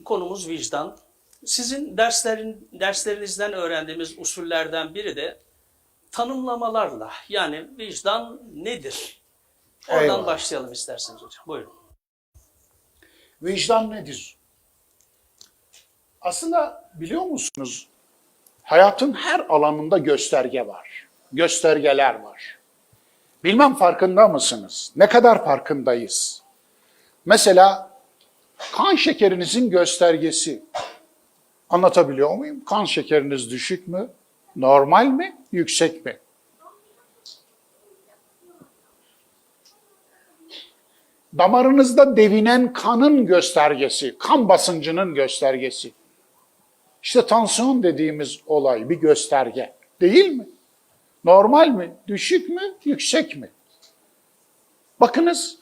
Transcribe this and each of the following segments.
konumuz vicdan. Sizin derslerinizden öğrendiğimiz usullerden biri de tanımlamalarla, yani vicdan nedir? Oradan Eyvallah. başlayalım isterseniz hocam. Buyurun. Vicdan nedir? Aslında biliyor musunuz? Hayatın her alanında gösterge var. Göstergeler var. Bilmem farkında mısınız? Ne kadar farkındayız? Mesela kan şekerinizin göstergesi. Anlatabiliyor muyum? Kan şekeriniz düşük mü? Normal mi? Yüksek mi? Damarınızda devinen kanın göstergesi, kan basıncının göstergesi. İşte tansiyon dediğimiz olay bir gösterge. Değil mi? Normal mi? Düşük mü? Yüksek mi? Bakınız,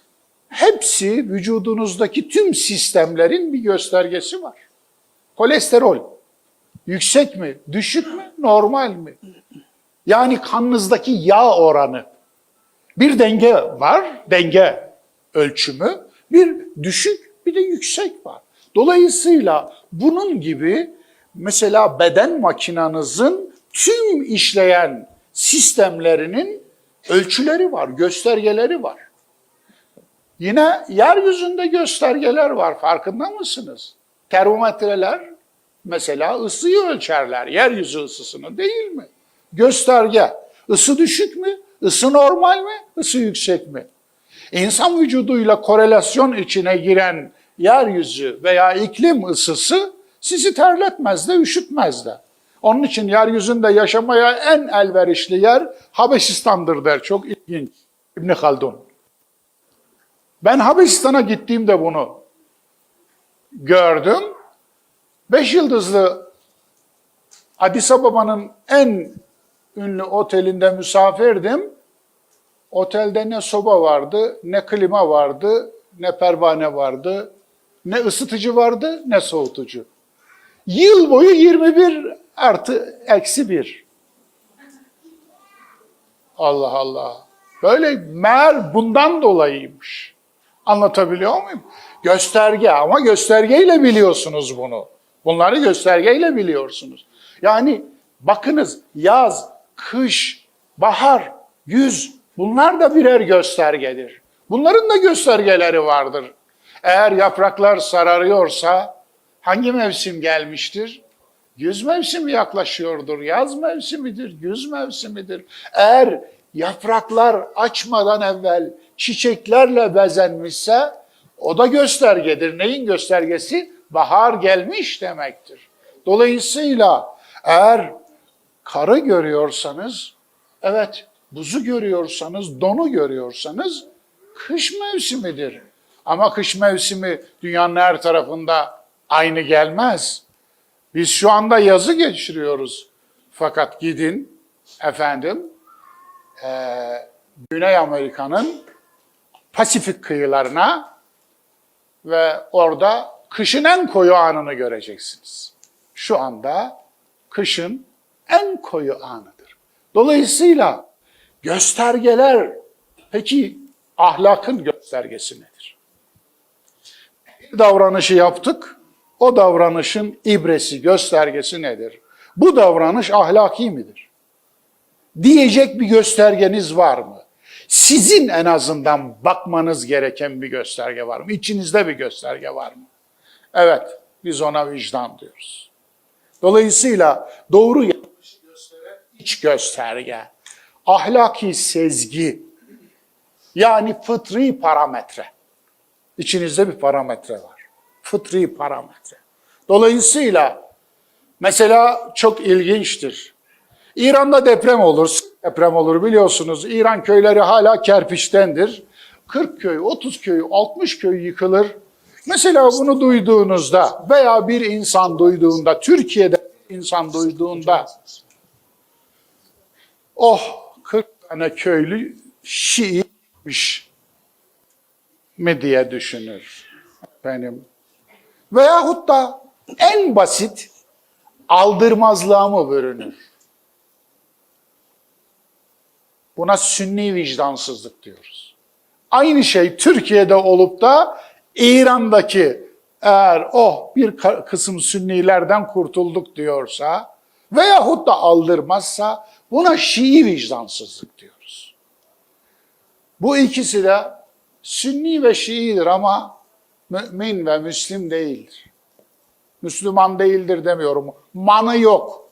hepsi vücudunuzdaki tüm sistemlerin bir göstergesi var. Kolesterol yüksek mi? Düşük mü? Normal mi? Yani kanınızdaki yağ oranı. Bir denge var, denge ölçümü. Bir düşük, bir de yüksek var. Dolayısıyla bunun gibi mesela beden makinanızın tüm işleyen sistemlerinin ölçüleri var, göstergeleri var. Yine yeryüzünde göstergeler var, farkında mısınız? Termometreler mesela ısıyı ölçerler, yeryüzü ısısını, değil mi? Gösterge. Isı düşük mü? Isı normal mi? Isı yüksek mi? İnsan vücuduyla korelasyon içine giren yeryüzü veya iklim ısısı sizi terletmez de üşütmez de. Onun için yeryüzünde yaşamaya en elverişli yer Habeşistan'dır der. Çok ilginç. İbn Haldun. Ben Habeşistan'a gittiğimde bunu gördüm. 5 yıldızlı Addis Ababa'nın en ünlü otelinde misafirdim. Otelde ne soba vardı, ne klima vardı, ne pervane vardı, ne ısıtıcı vardı, ne soğutucu. Yıl boyu 21+-1. Allah Allah. Böyle meğer bundan dolayıymış. Anlatabiliyor muyum? Gösterge, ama göstergeyle biliyorsunuz bunu. Bunları göstergeyle biliyorsunuz. Yani bakınız, yaz, kış, bahar, güz, bunlar da birer göstergedir. Bunların da göstergeleri vardır. Eğer yapraklar sararıyorsa hangi mevsim gelmiştir? Güz mevsimi yaklaşıyordur. Yaz mevsimidir, güz mevsimidir. Eğer yapraklar açmadan evvel çiçeklerle bezenmişse o da göstergedir. Neyin göstergesi? Bahar gelmiş demektir. Dolayısıyla eğer karı görüyorsanız, evet, buzu görüyorsanız, donu görüyorsanız kış mevsimidir. Ama kış mevsimi dünyanın her tarafında aynı gelmez. Biz şu anda yazı geçiriyoruz. Fakat gidin efendim Güney Amerika'nın Pasifik kıyılarına ve orada kışın en koyu anını göreceksiniz. Şu anda kışın en koyu anıdır. Dolayısıyla göstergeler, peki ahlakın göstergesi nedir? Bir davranışı yaptık, o davranışın ibresi, göstergesi nedir? Bu davranış ahlaki midir? Diyecek bir göstergeniz var mı? Sizin en azından bakmanız gereken bir gösterge var mı? İçinizde bir gösterge var mı? Evet, biz ona vicdan diyoruz. Dolayısıyla doğru yanlışı gösteren iç gösterge, ahlaki sezgi, yani fıtri parametre. İçinizde bir parametre var. Fıtri parametre. Dolayısıyla mesela çok ilginçtir. İran'da deprem olur biliyorsunuz. İran köyleri hala kerpiçtendir. 40 köy, 30 köy, 60 köy yıkılır. Mesela bunu duyduğunuzda veya bir insan duyduğunda, Türkiye'de bir insan duyduğunda, oh 40 tane köylü Şii'ymiş mi diye düşünür benim. Veyahut da en basit aldırmazlığa mı bürünür? Buna sünni vicdansızlık diyoruz. Aynı şey Türkiye'de olup da İran'daki eğer bir kısım Sünnilerden kurtulduk diyorsa veyahut da aldırmazsa buna Şii vicdansızlık diyoruz. Bu ikisi de Sünni ve Şii'dir ama mümin ve Müslim değildir. Müslüman değildir demiyorum. Manı yok.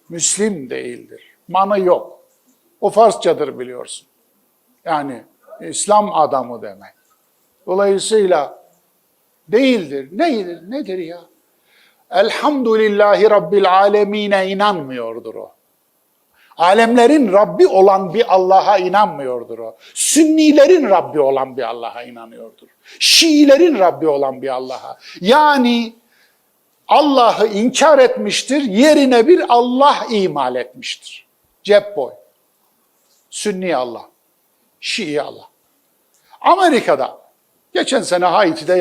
Müslim değildir. Manı yok. O Farsçadır biliyorsun. Yani İslam adamı demek. Dolayısıyla değildir. Nedir ya? Elhamdülillahi Rabbil alemine inanmıyordur o. Alemlerin Rabbi olan bir Allah'a inanmıyordur o. Sünnilerin Rabbi olan bir Allah'a inanıyordur. Şiilerin Rabbi olan bir Allah'a. Yani Allah'ı inkar etmiştir, yerine bir Allah imal etmiştir. Cep boy. Sünni Allah, Şii Allah. Amerika'da geçen sene Haiti'de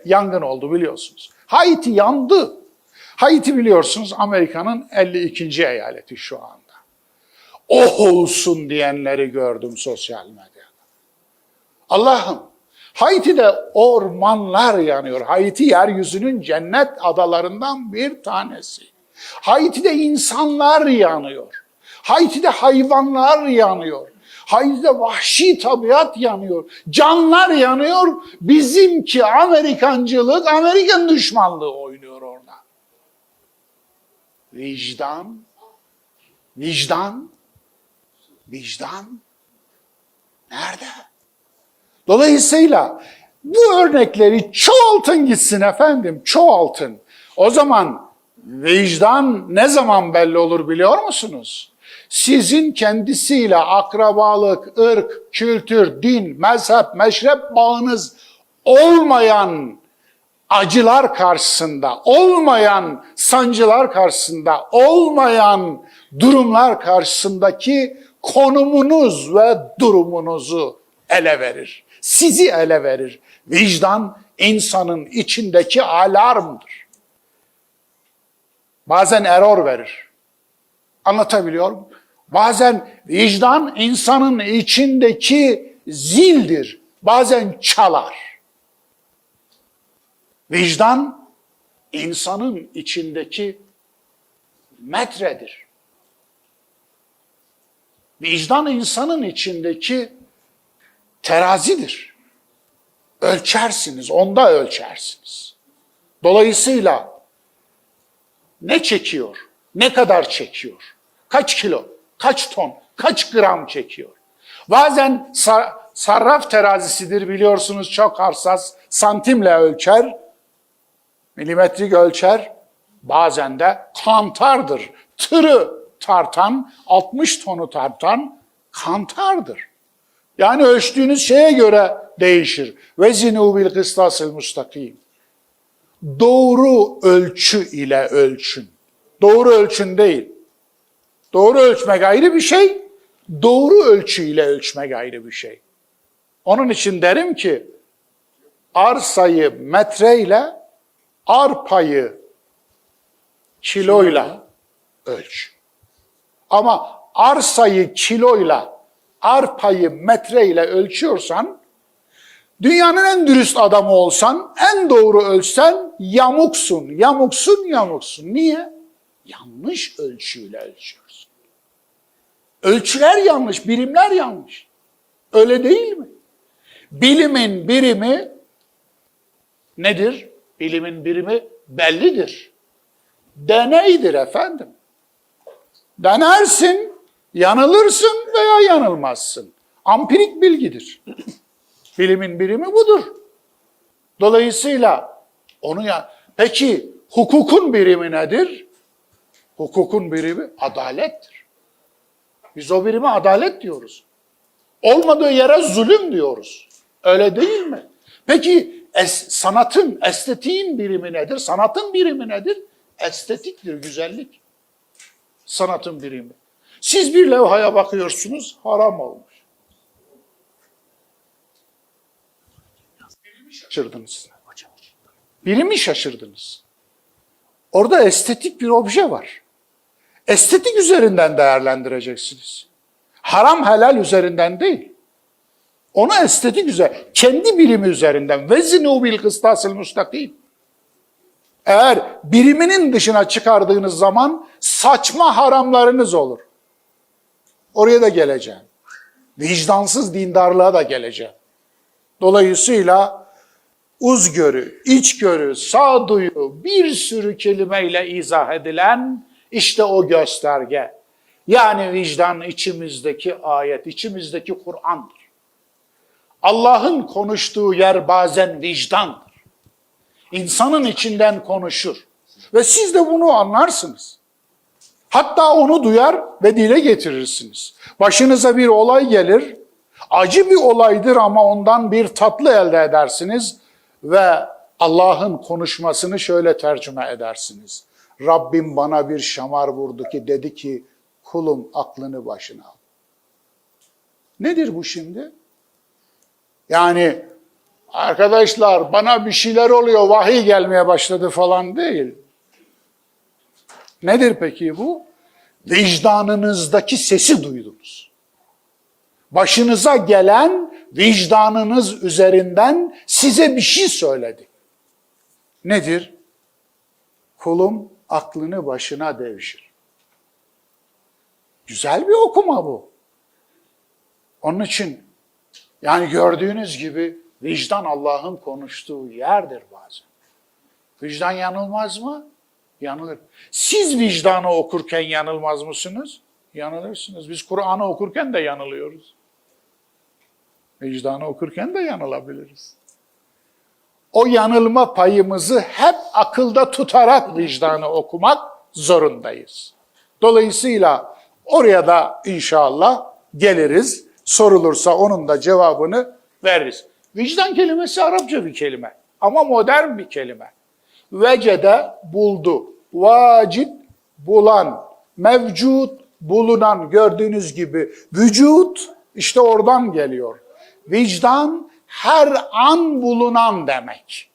yangın oldu biliyorsunuz. Haiti yandı. Haiti biliyorsunuz Amerika'nın 52. eyaleti şu anda. Oh olsun diyenleri gördüm sosyal medyada. Allah'ım, Haiti'de ormanlar yanıyor. Haiti yeryüzünün cennet adalarından bir tanesi. Haiti'de insanlar yanıyor. Haiti'de hayvanlar yanıyor. Haiti'de vahşi tabiat yanıyor. Canlar yanıyor. Bizimki Amerikancılık, Amerikan düşmanlığı oynuyor orada. Vicdan, vicdan, vicdan nerede? Dolayısıyla bu örnekleri çoğaltın gitsin efendim, çoğaltın. O zaman vicdan ne zaman belli olur biliyor musunuz? Sizin kendisiyle akrabalık, ırk, kültür, din, mezhep, meşrep bağınız olmayan acılar karşısında, olmayan sancılar karşısında, olmayan durumlar karşısındaki konumunuz ve durumunuzu ele verir. Sizi ele verir. Vicdan insanın içindeki alarmdır. Bazen error verir. Anlatabiliyor muyum? Bazen vicdan insanın içindeki zildir. Bazen çalar. Vicdan insanın içindeki metredir. Vicdan insanın içindeki terazidir. Ölçersiniz, onda ölçersiniz. Dolayısıyla ne çekiyor, ne kadar çekiyor, kaç kilo, kaç ton, kaç gram çekiyor. Bazen sarraf terazisidir biliyorsunuz, çok hassas, santimle ölçer, milimetrik ölçer. Bazen de kantardır, tırı tartan, 60 tonu tartan kantardır. Yani ölçtüğünüz şeye göre değişir. Vezinu bil kıstasıl mustakim. Doğru ölçü ile ölçün. Doğru ölçün değil. Doğru ölçmek ayrı bir şey, doğru ölçü ile ölçmek ayrı bir şey. Onun için derim ki, arsayı metreyle, arpayı kiloyla ölç. Ama arsayı kiloyla, arpayı metreyle ölçüyorsan, dünyanın en dürüst adamı olsan, en doğru ölçsen yamuksun, yamuksun, yamuksun. Niye? Yanlış ölçüyle ölçüyorsun. Ölçüler yanlış, birimler yanlış. Öyle değil mi? Bilimin birimi nedir? Bilimin birimi bellidir. Deneydir efendim. Denersin, yanılırsın veya yanılmazsın. Ampirik bilgidir. Bilimin birimi budur. Dolayısıyla peki hukukun birimi nedir? Hukukun birimi adalettir. Biz o birime adalet diyoruz. Olmadığı yere zulüm diyoruz. Öyle değil mi? Peki sanatın, estetiğin birimi nedir? Sanatın birimi nedir? Estetiktir, güzellik. Sanatın birimi. Siz bir levhaya bakıyorsunuz, haram olmuş. Biri mi şaşırdınız? Biri mi şaşırdınız? Orada estetik bir obje var. Estetik üzerinden değerlendireceksiniz. Haram helal üzerinden değil. Onu estetik üzere, kendi birimi üzerinden vezinu bil kıstasıl müstakim. Eğer biriminin dışına çıkardığınız zaman saçma haramlarınız olur. Oraya da geleceğim. Vicdansız dindarlığa da geleceğim. Dolayısıyla uzgörü, içgörü, sağduyu bir sürü kelimeyle izah edilen işte o gösterge. Yani vicdan içimizdeki ayet, içimizdeki Kur'an'dır. Allah'ın konuştuğu yer bazen vicdandır. İnsanın içinden konuşur. Ve siz de bunu anlarsınız. Hatta onu duyar ve dile getirirsiniz. Başınıza bir olay gelir, acı bir olaydır ama ondan bir tatlı elde edersiniz ve Allah'ın konuşmasını şöyle tercüme edersiniz. Rabbim bana bir şamar vurdu ki dedi ki kulum aklını başına al. Nedir bu şimdi? Yani arkadaşlar bana bir şeyler oluyor, vahiy gelmeye başladı falan değil. Nedir peki bu? Vicdanınızdaki sesi duydunuz. Başınıza gelen vicdanınız üzerinden size bir şey söyledi. Nedir? Kulum aklını başına devşir. Güzel bir okuma bu. Onun için yani gördüğünüz gibi vicdan Allah'ın konuştuğu yerdir bazen. Vicdan yanılmaz mı? Yanılır. Siz vicdanı okurken yanılmaz mısınız? Yanılırsınız. Biz Kur'an'ı okurken de yanılıyoruz. Vicdanı okurken de yanılabiliriz. O yanılma payımızı hep akılda tutarak vicdanı okumak zorundayız. Dolayısıyla oraya da inşallah geliriz. Sorulursa onun da cevabını veririz. Vicdan kelimesi Arapça bir kelime ama modern bir kelime. Vecede buldu, vacid bulan, mevcut bulunan, gördüğünüz gibi vücut işte oradan geliyor. Vicdan her an bulunan demek.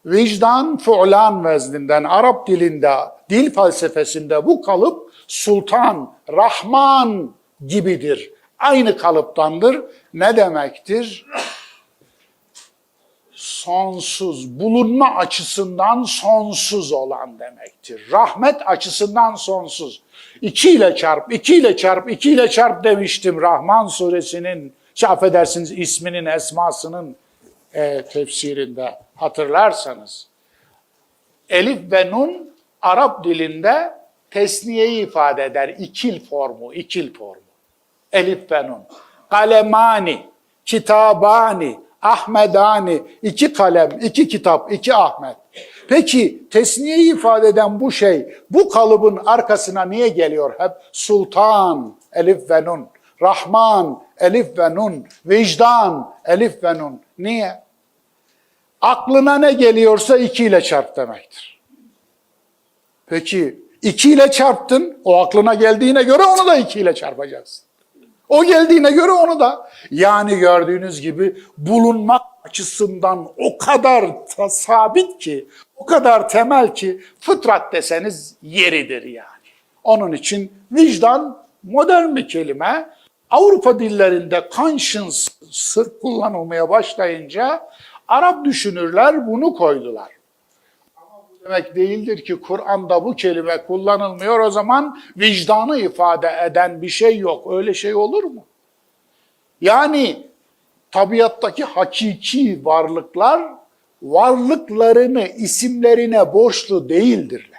Vicdan fu'lan vezninden, Arap dilinde, dil felsefesinde bu kalıp sultan, rahman gibidir. Aynı kalıptandır. Ne demektir? Sonsuz, bulunma açısından sonsuz olan demektir. Rahmet açısından sonsuz. 2 ile çarp, 2 ile çarp, 2 ile çarp demiştim Rahman suresinin, affedersiniz isminin, esmasının tefsirinde hatırlarsanız. Elif ve nun Arap dilinde tesniyeyi ifade eder. İkil formu. Elif ve nun. Kalemani, kitabani, Ahmedani, 2 kalem, 2 kitap, 2 Ahmet. Peki tesniyeyi ifade eden bu şey, bu kalıbın arkasına niye geliyor hep? Sultan, elif ve nun. Rahman, elif ve nun. Vicdan, elif ve nun. Niye? Aklına ne geliyorsa 2 ile çarp demektir. Peki 2 ile çarptın, o aklına geldiğine göre onu da 2 ile çarpacaksın. O geldiğine göre onu da. Yani gördüğünüz gibi bulunmak açısından o kadar sabit ki, o kadar temel ki fıtrat deseniz yeridir yani. Onun için vicdan modern bir kelime. Avrupa dillerinde conscience sırf kullanılmaya başlayınca Arap düşünürler bunu koydular. Ama bu demek değildir ki Kur'an'da bu kelime kullanılmıyor, o zaman vicdanı ifade eden bir şey yok. Öyle şey olur mu? Yani tabiattaki hakiki varlıklar varlıklarını isimlerine borçlu değildirler.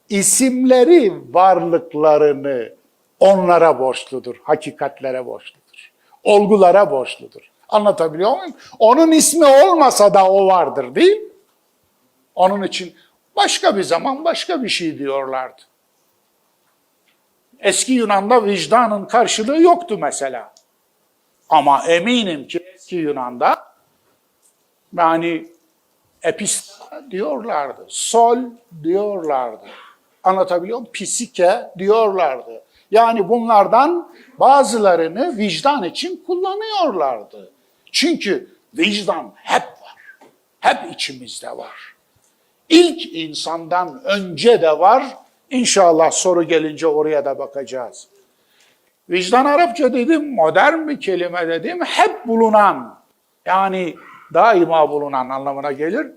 İsimleri varlıklarını onlara borçludur, hakikatlere borçludur, olgulara borçludur. Anlatabiliyor muyum? Onun ismi olmasa da o vardır değil mi? Onun için başka bir zaman başka bir şey diyorlardı. Eski Yunan'da vicdanın karşılığı yoktu mesela. Ama eminim ki eski Yunan'da yani epista diyorlardı, sol diyorlardı. Anlatabiliyor muyum? Psike diyorlardı. Yani bunlardan bazılarını vicdan için kullanıyorlardı. Çünkü vicdan hep var. Hep içimizde var. İlk insandan önce de var. İnşallah soru gelince oraya da bakacağız. Vicdan Arapça dedim, modern bir kelime dedim, hep bulunan, yani daima bulunan anlamına gelir.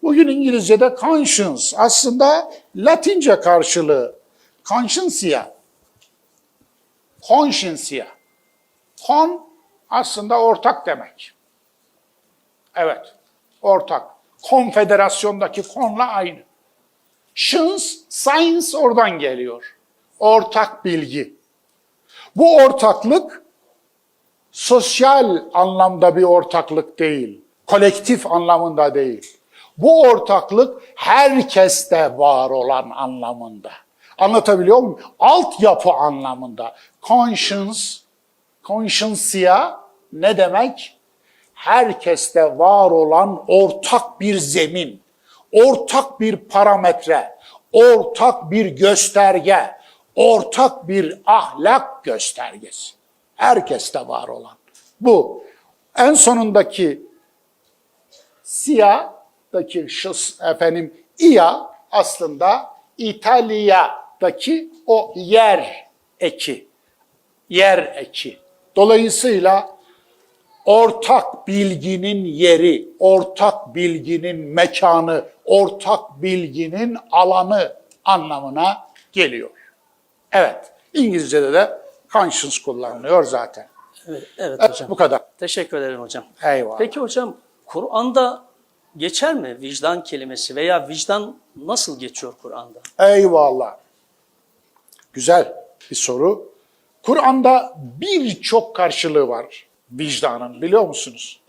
Bugün İngilizce'de conscience, aslında Latince karşılığı conscientia. Conscientia. Kon aslında ortak demek. Evet, ortak. Konfederasyondaki konla aynı. Science oradan geliyor. Ortak bilgi. Bu ortaklık sosyal anlamda bir ortaklık değil. Kolektif anlamında değil. Bu ortaklık herkeste var olan anlamında. Anlatabiliyor muyum? Altyapı anlamında. Conscientia ne demek? Herkeste var olan ortak bir zemin, ortak bir parametre, ortak bir gösterge, ortak bir ahlak göstergesi. Herkeste var olan. Bu. En sonundaki siya'daki ia aslında İtalya'daki o yer eki. Yer eki. Dolayısıyla ortak bilginin yeri, ortak bilginin mekanı, ortak bilginin alanı anlamına geliyor. Evet, İngilizce'de de conscience kullanılıyor zaten. Evet hocam. Bu kadar. Teşekkür ederim hocam. Eyvallah. Peki hocam, Kur'an'da geçer mi vicdan kelimesi veya vicdan nasıl geçiyor Kur'an'da? Eyvallah. Güzel bir soru. Kur'an'da birçok karşılığı var vicdanın, biliyor musunuz?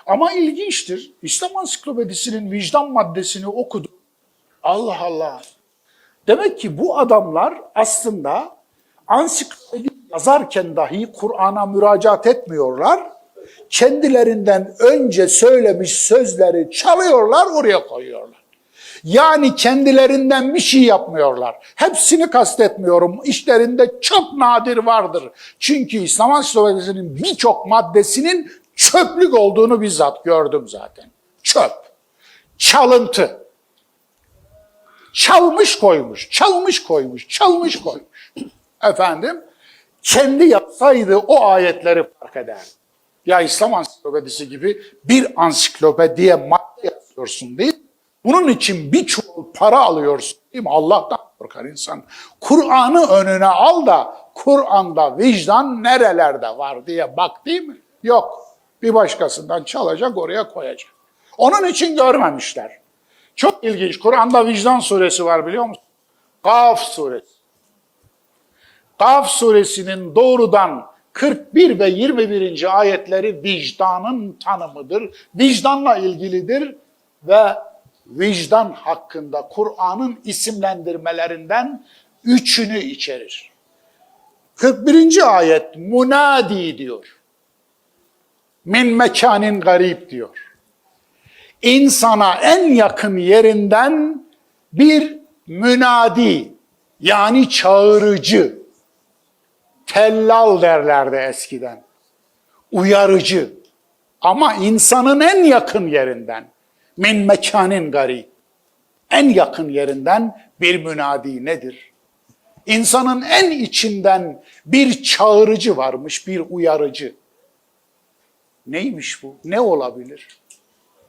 Ama ilginçtir. İslam Ansiklopedisi'nin vicdan maddesini okudum. Allah Allah. Demek ki bu adamlar aslında ansiklopedi yazarken dahi Kur'an'a müracaat etmiyorlar. Kendilerinden önce söylemiş sözleri çalıyorlar, oraya koyuyorlar. Yani kendilerinden bir şey yapmıyorlar. Hepsini kastetmiyorum. İşlerinde çok nadir vardır. Çünkü İslam Ansiklopedisi'nin birçok maddesinin çöplük olduğunu bizzat gördüm zaten. Çöp, çalıntı. Çalmış koymuş, çalmış koymuş, çalmış koymuş. Efendim, kendi yapsaydı o ayetleri fark eder. Ya İslam Ansiklopedisi gibi bir ansiklopediye madde yazıyorsun değil mi? Bunun için bir çuval para alıyorsun değil mi? Allah'tan korkar insan. Kur'an'ı önüne al da Kur'an'da vicdan nerelerde var diye bak değil mi? Yok. Bir başkasından çalacak, oraya koyacak. Onun için görmemişler. Çok ilginç. Kur'an'da vicdan suresi var, biliyor musun? Kaf suresi. Kaf suresinin doğrudan 41 ve 21. ayetleri vicdanın tanımıdır. Vicdanla ilgilidir ve vicdan hakkında Kur'an'ın isimlendirmelerinden 3'ünü içerir. 41. ayet munadi diyor. Min mekanin garip diyor. İnsana en yakın yerinden bir münadi, yani çağırıcı, tellal derlerdi eskiden, uyarıcı, ama insanın en yakın yerinden, min mekanin garip, en yakın yerinden bir münadi nedir? İnsanın en içinden bir çağırıcı varmış, bir uyarıcı. Neymiş bu? Ne olabilir?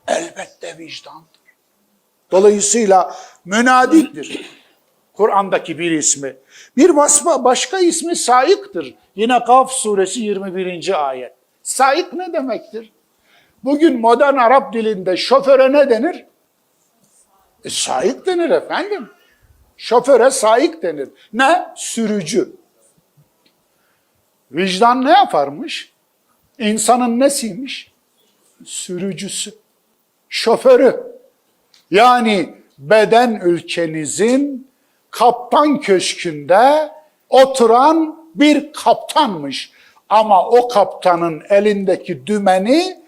Elbette vicdandır. Dolayısıyla münadidir. Kur'an'daki bir ismi. Bir başka ismi saik'tir. Yine Kaf suresi 21. ayet. Saik ne demektir? Bugün modern Arap dilinde şoföre ne denir? Saik denir efendim. Şoföre saik denir. Ne? Sürücü. Vicdan ne yaparmış? İnsanın nesiymiş? Sürücüsü. Şoförü. Yani beden ülkenizin kaptan köşkünde oturan bir kaptanmış. Ama o kaptanın elindeki dümeni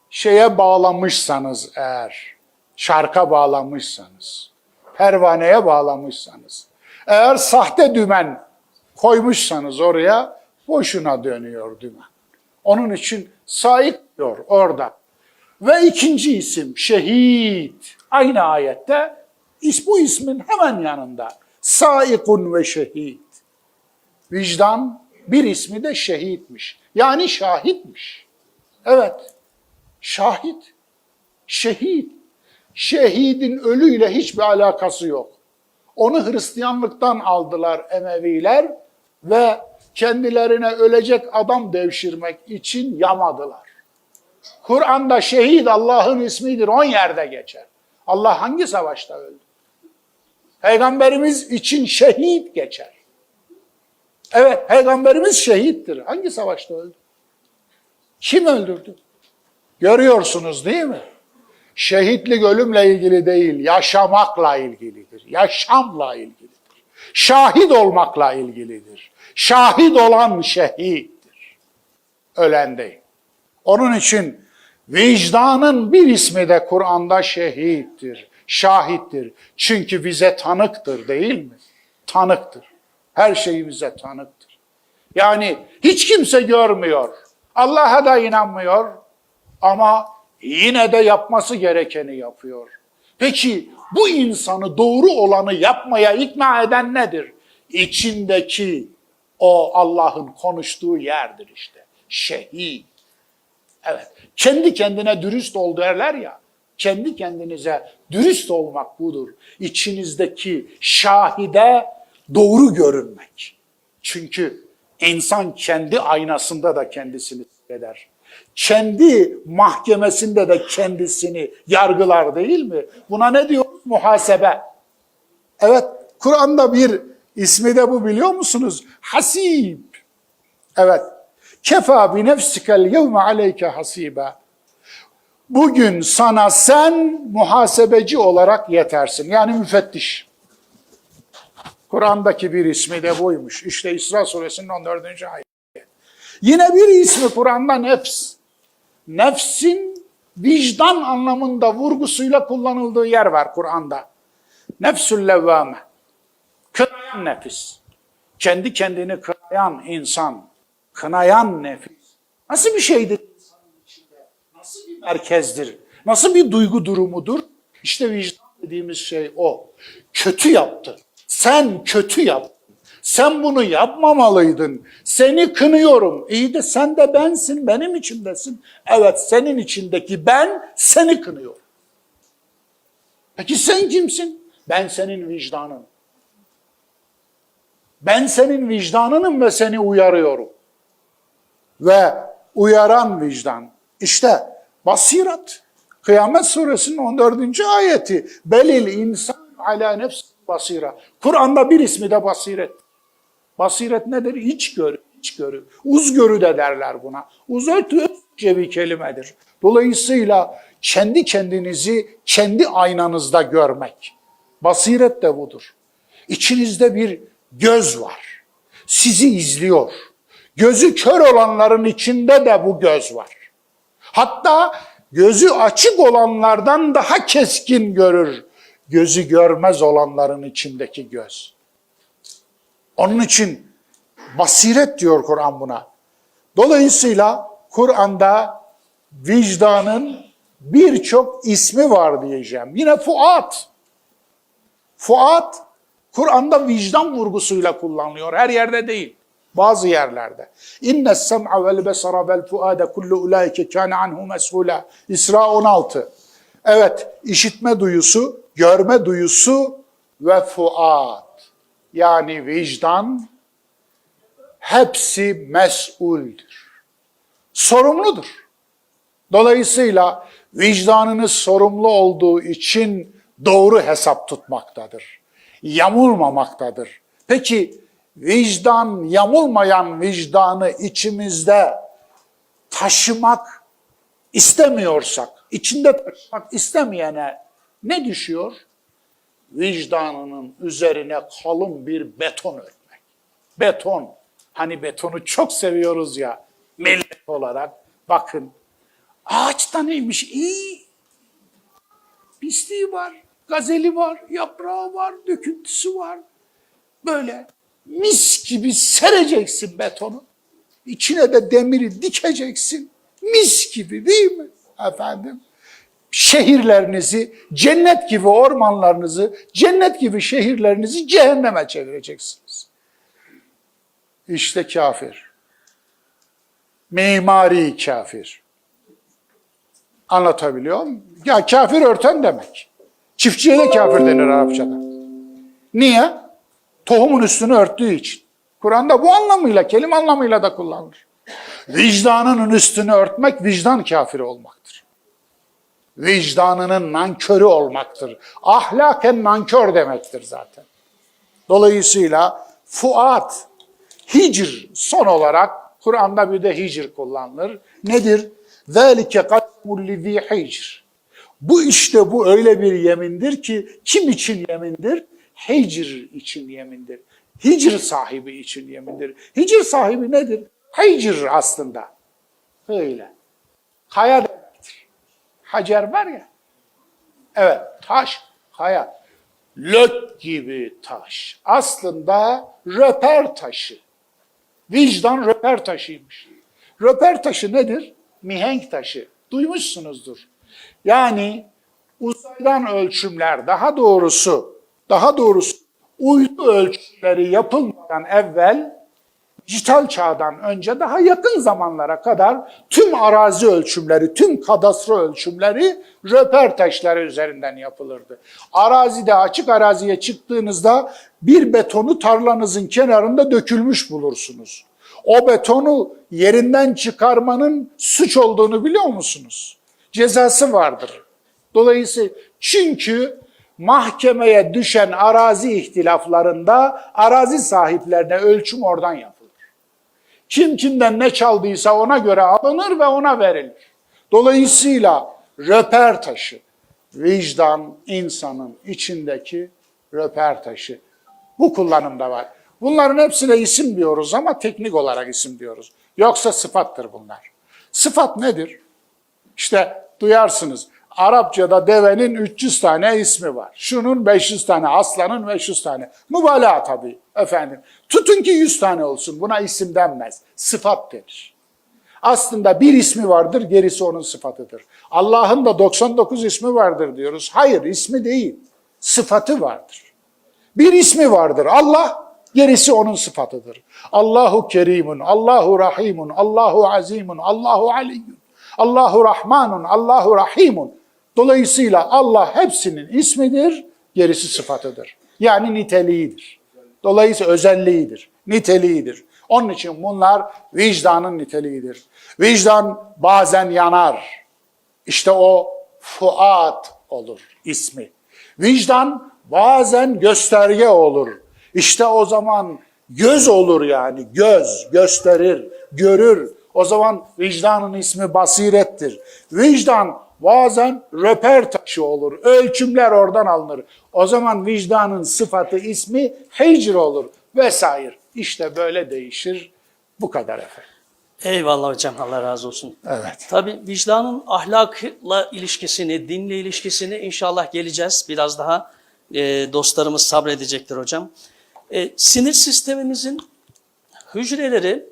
şeye bağlamışsanız eğer, şarka bağlamışsanız, pervaneye bağlamışsanız, eğer sahte dümen koymuşsanız oraya, boşuna dönüyor dümen. Onun için saik diyor orada. Ve ikinci isim şehit. Aynı ayette bu ismin hemen yanında. Saikun ve şehit. Vicdan bir ismi de şehitmiş. Yani şahitmiş. Evet, şahit, şehit. Şehidin ölüyle hiçbir alakası yok. Onu Hristiyanlıktan aldılar Emeviler ve kendilerine ölecek adam devşirmek için yamadılar. Kur'an'da şehit Allah'ın ismidir, 10 yerde geçer. Allah hangi savaşta öldü? Peygamberimiz için şehit geçer. Evet, Peygamberimiz şehittir. Hangi savaşta öldü? Kim öldürdü? Görüyorsunuz değil mi? Şehitlik ölümle ilgili değil, yaşamakla ilgilidir. Yaşamla ilgilidir. Şahit olmakla ilgilidir. Şahit olan şehittir. Ölen değil. Onun için vicdanın bir ismi de Kur'an'da şehittir, şahittir. Çünkü bize tanıktır değil mi? Tanıktır. Her şey bize tanıktır. Yani hiç kimse görmüyor. Allah'a da inanmıyor ama yine de yapması gerekeni yapıyor. Peki bu insanı doğru olanı yapmaya ikna eden nedir? İçindeki o Allah'ın konuştuğu yerdir işte. Şehit. Evet. Kendi kendine dürüst ol derler ya. Kendi kendinize dürüst olmak budur. İçinizdeki şahide doğru görünmek. Çünkü insan kendi aynasında da kendisini seyreder. Kendi mahkemesinde de kendisini yargılar değil mi? Buna ne diyor? Muhasebe. Evet, Kur'an'da bir ismi de bu, biliyor musunuz? Hasib. Evet. Kefa bi nefsikel yevme aleyke hasibe. Bugün sana sen muhasebeci olarak yetersin. Yani müfettiş. Kur'an'daki bir ismi de buymuş. İşte İsra suresinin 14. ayet. Yine bir ismi Kur'an'da nefs. Nefsin vicdan anlamında vurgusuyla kullanıldığı yer var Kur'an'da. Nefsül levvame. Kınayan nefis. Kendi kendini kınayan insan. Kınayan nefis. Nasıl bir şeydir insanın içinde? Nasıl bir merkezdir? Nasıl bir duygu durumudur? İşte vicdan dediğimiz şey o. Kötü yaptı. Sen kötü yaptın. Sen bunu yapmamalıydın. Seni kınıyorum. İyi de sen de bensin, benim içimdesin. Evet, senin içindeki ben seni kınıyorum. Peki sen kimsin? Ben senin vicdanın. Ben senin vicdanınım ve seni uyarıyorum. Ve uyaran vicdan. İşte basiret. Kıyamet suresinin 14. ayeti. Belil insan ala nefsi basira. Kur'an'da bir ismi de basiret. Basiret nedir? İçgörü, içgörü. Uzgörü de derler buna. Uzörtüce bir kelimedir. Dolayısıyla kendi kendinizi kendi aynanızda görmek. Basiret de budur. İçinizde bir göz var. Sizi izliyor. Gözü kör olanların içinde de bu göz var. Hatta gözü açık olanlardan daha keskin görür. Gözü görmez olanların içindeki göz. Onun için basiret diyor Kur'an buna. Dolayısıyla Kur'an'da vicdanın birçok ismi var diyeceğim. Yine Fuat. Fuat, Kur'an'da vicdan vurgusuyla kullanılıyor. Her yerde değil. Bazı yerlerde. İnne sem'a vel besara vel fuade kullu ulaike kâne anhu mes'ûlâ. İsra 16. Evet, işitme duyusu, görme duyusu ve fuat. Yani vicdan hepsi mes'uldür. Sorumludur. Dolayısıyla vicdanınız sorumlu olduğu için doğru hesap tutmaktadır. Yamulmamaktadır. Peki vicdan, yamulmayan vicdanı içimizde taşımak istemiyorsak, içinde taşımak istemeyene ne düşüyor? Vicdanının üzerine kalın bir beton örtmek. Beton. Hani betonu çok seviyoruz ya millet olarak. Bakın ağaçta neymiş? İyi. Pisliği var, gazeli var, yaprağı var, döküntüsü var. Böyle mis gibi sereceksin betonu. İçine de demiri dikeceksin. Mis gibi değil mi efendim? Şehirlerinizi, cennet gibi ormanlarınızı, cennet gibi şehirlerinizi cehenneme çevireceksiniz. İşte kafir. Mimari kafir. Anlatabiliyor muyum? Ya kafir örten demek. Çiftçiye de kafir denir Arapçada. Niye? Tohumun üstünü örttüğü için. Kur'an'da bu anlamıyla, kelime anlamıyla da kullanılır. Vicdanının üstünü örtmek, vicdan kafiri olmaktır. Vicdanının nankörü olmaktır. Ahlaken nankör demektir zaten. Dolayısıyla fuat, hicr son olarak Kur'an'da bir de hicr kullanılır. Nedir? ذَٰلِكَ قَدْمُ لِذ۪ي hicr. Bu işte bu öyle bir yemindir ki kim için yemindir? Hicr için yemindir. Hicr sahibi için yemindir. Hicr sahibi nedir? Hicr aslında. Öyle. Kaya demektir. Hacer var ya. Evet, taş, kaya. Lök gibi taş. Aslında röper taşı. Vicdan röper taşıymış. Röper taşı nedir? Mihenk taşı. Duymuşsunuzdur. Yani uzaydan ölçümler, daha doğrusu uydu ölçümleri yapılmadan evvel, dijital çağdan önce daha yakın zamanlara kadar tüm arazi ölçümleri, tüm kadastro ölçümleri röper taşları üzerinden yapılırdı. Arazide, açık araziye çıktığınızda bir betonu tarlanızın kenarında dökülmüş bulursunuz. O betonu yerinden çıkarmanın suç olduğunu biliyor musunuz? Cezası vardır. Dolayısıyla çünkü mahkemeye düşen arazi ihtilaflarında arazi sahiplerine ölçüm oradan yapılır. Kim kimden ne çaldıysa ona göre alınır ve ona verilir. Dolayısıyla röper taşı, vicdan insanın içindeki röper taşı. Bu kullanımda var. Bunların hepsine isim diyoruz ama teknik olarak isim diyoruz. Yoksa sıfattır bunlar. Sıfat nedir? İşte duyarsınız. Arapçada devenin 300 tane ismi var. Şunun 500 tane, aslanın 500 tane. Mübalağa tabii efendim. Tutun ki 100 tane olsun. Buna isim denmez. Sıfat denir. Aslında bir ismi vardır, gerisi onun sıfatıdır. Allah'ın da 99 ismi vardır diyoruz. Hayır, ismi değil. Sıfatı vardır. Bir ismi vardır. Allah, gerisi onun sıfatıdır. Allahu Kerimun, Allahu Rahimun, Allahu Azimun, Allahu Aliyyun, Allahu Rahmanun, Allahu Rahimun. Dolayısıyla Allah hepsinin ismidir, gerisi sıfatıdır. Yani niteliğidir. Dolayısıyla özelliğidir, niteliğidir. Onun için bunlar vicdanın niteliğidir. Vicdan bazen yanar. İşte o fuat olur ismi. Vicdan bazen gösterge olur. İşte o zaman göz olur yani. Göz gösterir, görür. O zaman vicdanın ismi basirettir. Vicdan bazen röper taşı olur. Ölçümler oradan alınır. O zaman vicdanın sıfatı, ismi hicr olur vesaire. İşte böyle değişir. Bu kadar efendim. Eyvallah hocam, Allah razı olsun. Evet. Tabii vicdanın ahlakla ilişkisini, dinle ilişkisini inşallah geleceğiz. Biraz daha dostlarımız sabredecektir hocam. Sinir sistemimizin hücreleri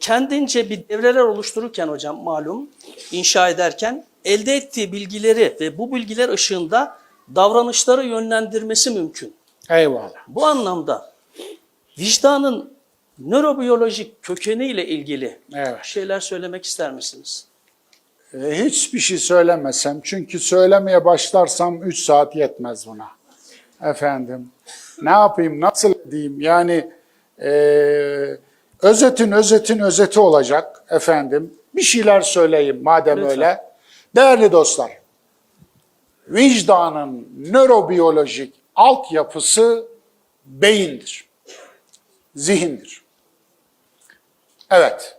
kendince bir devreler oluştururken hocam malum inşa ederken elde ettiği bilgileri ve bu bilgiler ışığında davranışları yönlendirmesi mümkün. Eyvallah. Bu anlamda vicdanın nörobiyolojik kökeniyle ilgili Evet. şeyler söylemek ister misiniz? Hiçbir şey söylemesem, çünkü söylemeye başlarsam 3 saat yetmez buna. Efendim, ne yapayım, nasıl diyeyim, yani özetin özeti olacak efendim. Bir şeyler söyleyeyim madem Lütfen. öyle. Değerli dostlar, vicdanın nörobiyolojik altyapısı beyindir, zihindir. Evet.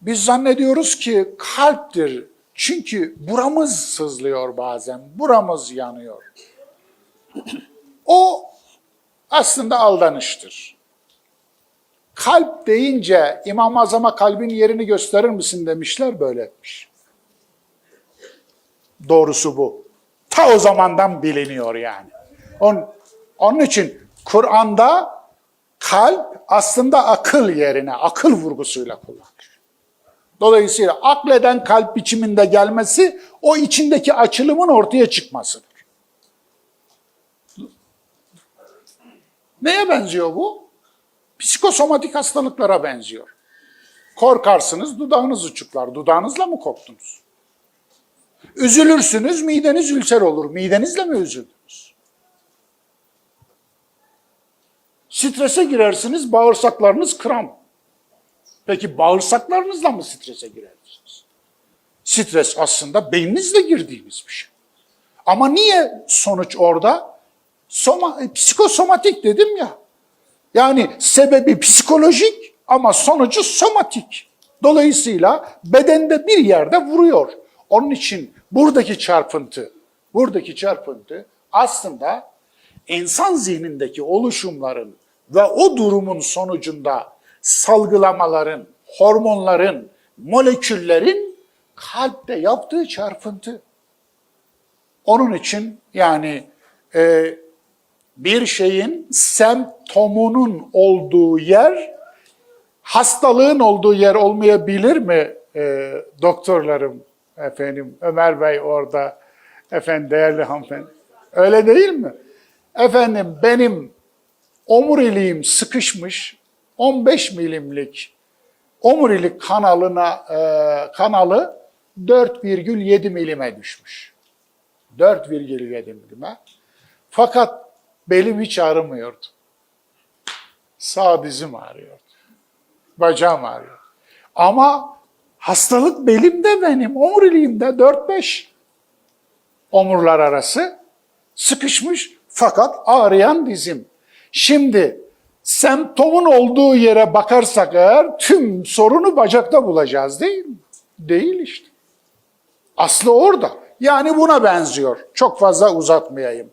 Biz zannediyoruz ki kalptir. Çünkü buramız sızlıyor bazen, buramız yanıyor. O aslında aldanıştır. Kalp deyince İmam-ı Azam'a kalbin yerini gösterir misin demişler, böyle etmiş. Doğrusu bu. Ta o zamandan biliniyor yani. Onun için Kur'an'da kalp aslında akıl yerine, akıl vurgusuyla kullanılır. Dolayısıyla akleden kalp biçiminde gelmesi, o içindeki açılımın ortaya çıkmasıdır. Neye benziyor bu? Psikosomatik hastalıklara benziyor. Korkarsınız, dudağınız uçuklar. Dudağınızla mı korktunuz? Üzülürsünüz, mideniz ülser olur. Midenizle mi üzüldünüz? Strese girersiniz, bağırsaklarınız kram. Peki bağırsaklarınızla mı strese girersiniz? Stres aslında beyninizle girdiğiniz bir şey. Ama niye sonuç orada? Psikosomatik dedim ya. Yani sebebi psikolojik ama sonucu somatik. Dolayısıyla bedende bir yerde vuruyor. Onun için buradaki çarpıntı aslında insan zihnindeki oluşumların ve o durumun sonucunda salgılamaların, hormonların, moleküllerin kalpte yaptığı çarpıntı. Onun için yani bir şeyin semptomunun olduğu yer, hastalığın olduğu yer olmayabilir mi doktorlarım? Efendim Ömer Bey orada, efendim değerli hanımefendi. Öyle değil mi? Efendim benim omuriliğim sıkışmış, 15 milimlik omurilik kanalı 4,7 milime düşmüş. 4,7 milime. Fakat belim hiç ağrımıyordu. Sağ dizim ağrıyordu. Bacağım ağrıyordu. Ama hastalık belimde benim, omuriliğimde 4-5 omurlar arası sıkışmış fakat ağrıyan dizim. Şimdi semptomun olduğu yere bakarsak eğer tüm sorunu bacakta bulacağız değil mi? Değil işte. Aslı orada. Yani buna benziyor. Çok fazla uzatmayayım.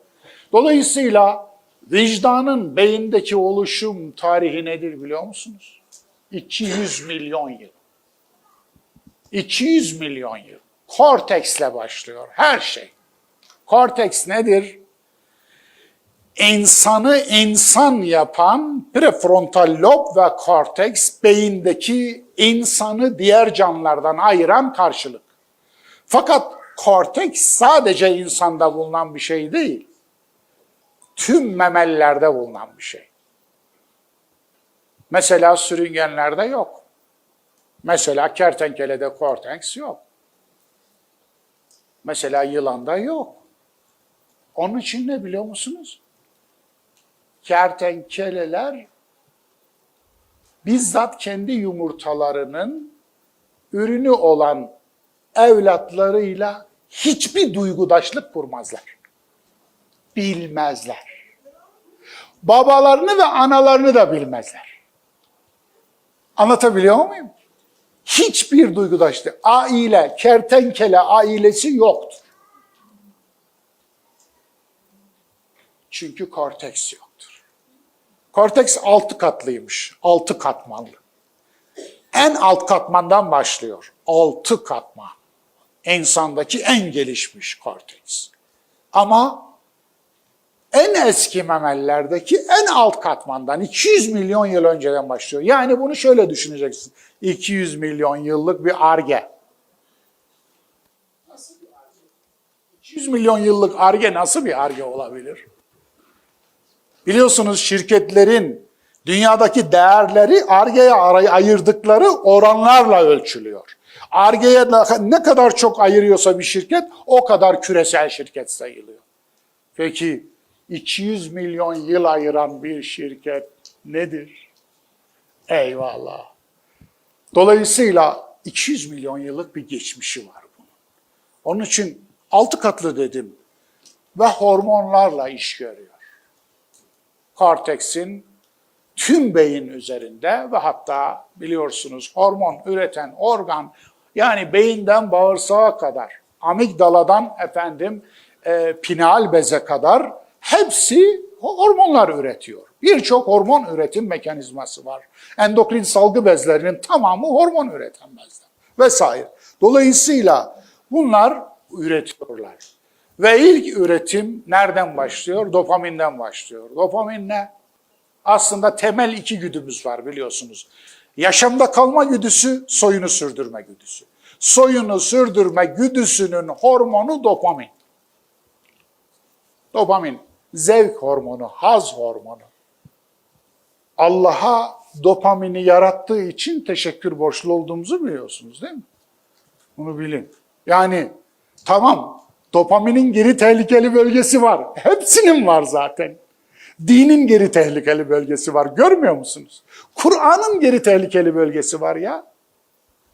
Dolayısıyla vicdanın beyindeki oluşum tarihi nedir biliyor musunuz? 200 milyon yıl. 200 milyon yıl. Korteksle başlıyor her şey. Korteks nedir? İnsanı insan yapan prefrontal lob ve korteks beyindeki insanı diğer canlılardan ayıran karşılık. Fakat korteks sadece insanda bulunan bir şey değil. Tüm memellerde bulunan bir şey. Mesela sürüngenlerde yok. Mesela kertenkelede korteks yok. Mesela yılanda yok. Onun için ne biliyor musunuz? Kertenkeleler bizzat kendi yumurtalarının ürünü olan evlatlarıyla hiçbir duygudaşlık kurmazlar. Bilmezler. Babalarını ve analarını da bilmezler. Anlatabiliyor muyum? Hiçbir duygudaşlık, aile, kertenkele ailesi yoktur. Çünkü korteks yoktur. Korteks 6 katlıymış, 6 katmanlı. En alt katmandan başlıyor, 6 katman. İnsandaki en gelişmiş korteks. Ama en eski memellerdeki en alt katmandan 200 milyon yıl önceden başlıyor. Yani bunu şöyle düşüneceksin. 200 milyon yıllık bir Ar-Ge. Nasıl bir Ar-Ge? 200 milyon yıllık Ar-Ge nasıl bir Ar-Ge olabilir? Biliyorsunuz şirketlerin dünyadaki değerleri Ar-Ge'ye ayırdıkları oranlarla ölçülüyor. Ar-Ge'ye ne kadar çok ayırıyorsa bir şirket o kadar küresel şirket sayılıyor. Peki 200 milyon yıl ayıran bir şirket nedir? Eyvallah. Dolayısıyla 200 milyon yıllık bir geçmişi var bunun. Onun için 6 katlı dedim ve hormonlarla iş görüyor. Korteksin tüm beyin üzerinde ve hatta biliyorsunuz hormon üreten organ yani beyinden bağırsağa kadar, amigdaladan pineal beze kadar hepsi hormonlar üretiyor. Birçok hormon üretim mekanizması var. Endokrin salgı bezlerinin tamamı hormon üreten bezler vesaire. Dolayısıyla bunlar üretiyorlar. Ve ilk üretim nereden başlıyor? Dopaminden başlıyor. Dopamin ne? Aslında temel 2 güdümüz var biliyorsunuz. Yaşamda kalma güdüsü, soyunu sürdürme güdüsü. Soyunu sürdürme güdüsünün hormonu dopamin. Dopamin, zevk hormonu, haz hormonu. Allah'a dopamini yarattığı için teşekkür borçlu olduğumuzu biliyorsunuz değil mi? Bunu bilin. Yani tamam, dopaminin geri tehlikeli bölgesi var. Hepsinin var zaten. Dinin geri tehlikeli bölgesi var. Görmüyor musunuz? Kur'an'ın geri tehlikeli bölgesi var ya.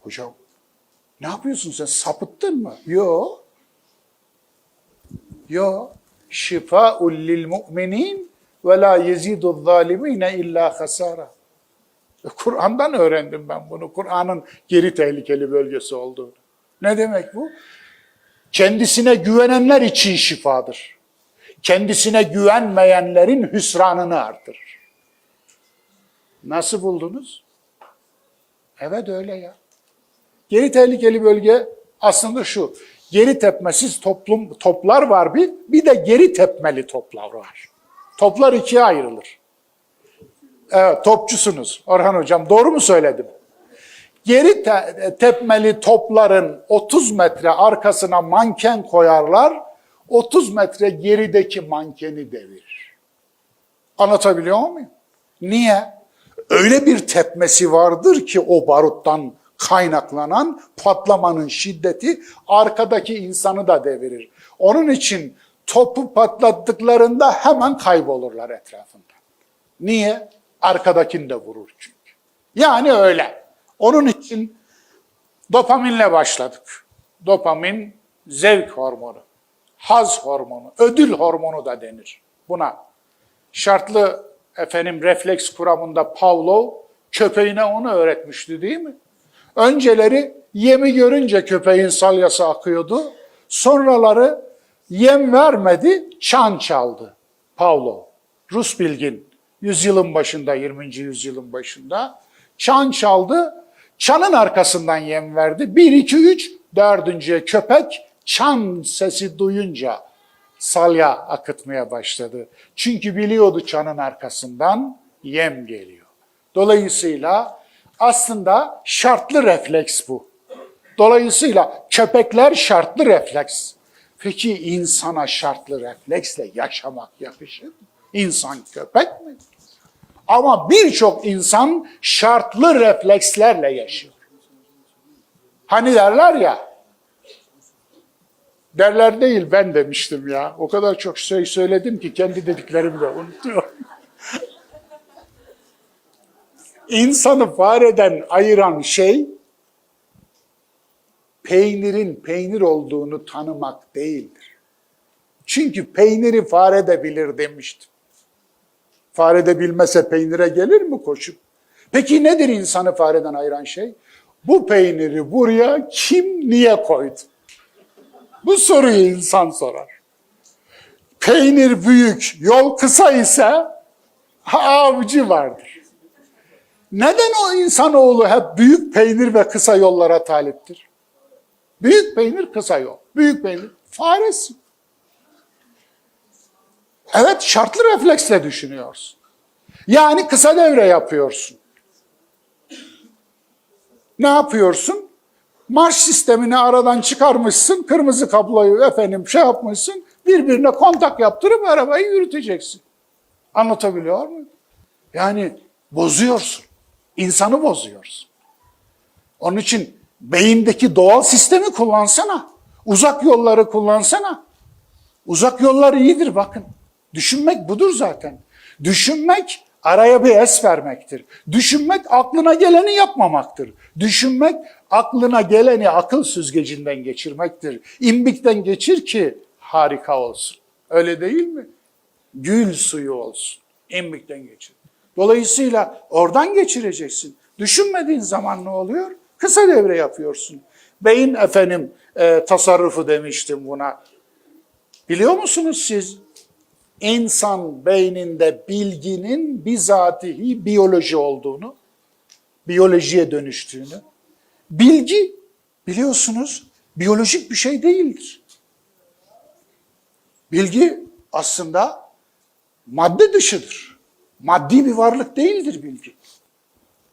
Hocam ne yapıyorsun sen? Sapıttın mı? Yok. Yok. Şifâ'ul lil mu'minin ve la yezidu'z zalimine illa hasara. Kur'an'dan öğrendim ben bunu. Kur'an'ın geri tehlikeli bölgesi olduğunu. Ne demek bu? Kendisine güvenenler için şifadır. Kendisine güvenmeyenlerin hüsranını artırır. Nasıl buldunuz? Evet öyle ya. Geri tehlikeli bölge aslında şu. Geri tepmesiz toplar var bir de geri tepmeli toplar var. Toplar ikiye ayrılır. Evet, topçusunuz Orhan Hocam. Doğru mu söyledim? Geri tepmeli topların 30 metre arkasına manken koyarlar. 30 metre gerideki mankeni devirir. Anlatabiliyor muyum? Niye? Öyle bir tepmesi vardır ki o baruttan kaynaklanan patlamanın şiddeti arkadaki insanı da devirir. Onun için topu patlattıklarında hemen kaybolurlar etrafında. Niye? Arkadakini de vurur çünkü. Yani öyle. Onun için dopaminle başladık. Dopamin zevk hormonu, haz hormonu, ödül hormonu da denir buna. Şartlı refleks kuramında Pavlov köpeğine onu öğretmişti değil mi? Önceleri yemi görünce köpeğin salyası akıyordu. Sonraları yem vermedi, çan çaldı Pavlov. Rus bilgin, yüzyılın başında, 20. yüzyılın başında çan çaldı. Çanın arkasından yem verdi. 1, 2, 3, 4. köpek çan sesi duyunca salya akıtmaya başladı. Çünkü biliyordu çanın arkasından yem geliyor. Dolayısıyla aslında şartlı refleks bu. Dolayısıyla köpekler şartlı refleks. Peki insana şartlı refleksle yaşamak yakışır mı? İnsan köpek mi? Ama birçok insan şartlı reflekslerle yaşıyor. Hani derler ya, derler değil ben demiştim ya. O kadar çok şey söyledim ki kendi dediklerimi de unutuyorum. İnsanı fareden ayıran şey, peynirin peynir olduğunu tanımak değildir. Çünkü peyniri fare de bilir demiştim. Fare de bilmese peynire gelir mi koşup? Peki nedir insanı fareden ayıran şey? Bu peyniri buraya kim niye koydu? Bu soruyu insan sorar. Peynir büyük, yol kısa ise avcı vardır. Neden o insanoğlu hep büyük peynir ve kısa yollara taliptir? Büyük peynir, kısa yol. Büyük peynir, faresi. Evet, şartlı refleksle düşünüyorsun. Yani kısa devre yapıyorsun. Ne yapıyorsun? Marş sistemini aradan çıkarmışsın, kırmızı kabloyu yapmışsın, birbirine kontak yaptırıp arabayı yürüteceksin. Anlatabiliyor muyum? Yani bozuyorsun. İnsanı bozuyorsun. Onun için beyindeki doğal sistemi kullansana. Uzak yolları kullansana. Uzak yollar iyidir bakın. Düşünmek budur zaten. Düşünmek araya bir es vermektir. Düşünmek aklına geleni yapmamaktır. Düşünmek aklına geleni akıl süzgecinden geçirmektir. İmbikten geçir ki harika olsun. Öyle değil mi? Gül suyu olsun. İmbikten geçir. Dolayısıyla oradan geçireceksin. Düşünmediğin zaman ne oluyor? Kısa devre yapıyorsun. Beyin tasarrufu demiştim buna. Biliyor musunuz siz? İnsan beyninde bilginin bizatihi biyoloji olduğunu, biyolojiye dönüştüğünü. Bilgi, biliyorsunuz, biyolojik bir şey değildir. Bilgi aslında madde dışıdır. Maddi bir varlık değildir bilgi.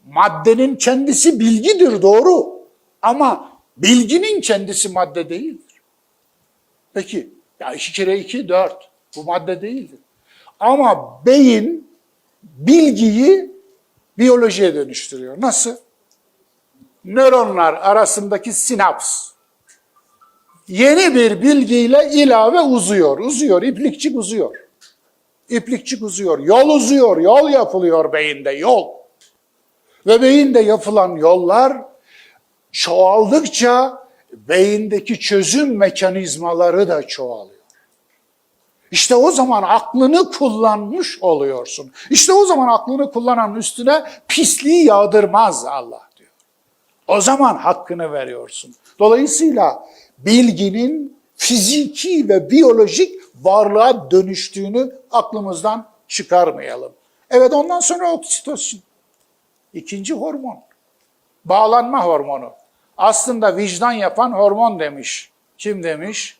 Maddenin kendisi bilgidir, doğru. Ama bilginin kendisi madde değildir. Peki, ya 2 kere 2, 4. Bu madde değildir. Ama beyin bilgiyi biyolojiye dönüştürüyor. Nasıl? Nöronlar arasındaki sinaps yeni bir bilgiyle ilave uzuyor, iplikçik uzuyor. İplikçik uzuyor, yol uzuyor, yol yapılıyor beyinde, yol. Ve beyinde yapılan yollar çoğaldıkça beyindeki çözüm mekanizmaları da çoğalıyor. İşte o zaman aklını kullanmış oluyorsun. İşte o zaman aklını kullanan üstüne pisliği yağdırmaz Allah diyor. O zaman hakkını veriyorsun. Dolayısıyla bilginin fiziki ve biyolojik varlığa dönüştüğünü aklımızdan çıkarmayalım. Evet, ondan sonra oksitosin. İkinci hormon. Bağlanma hormonu. Aslında vicdan yapan hormon demiş. Kim demiş?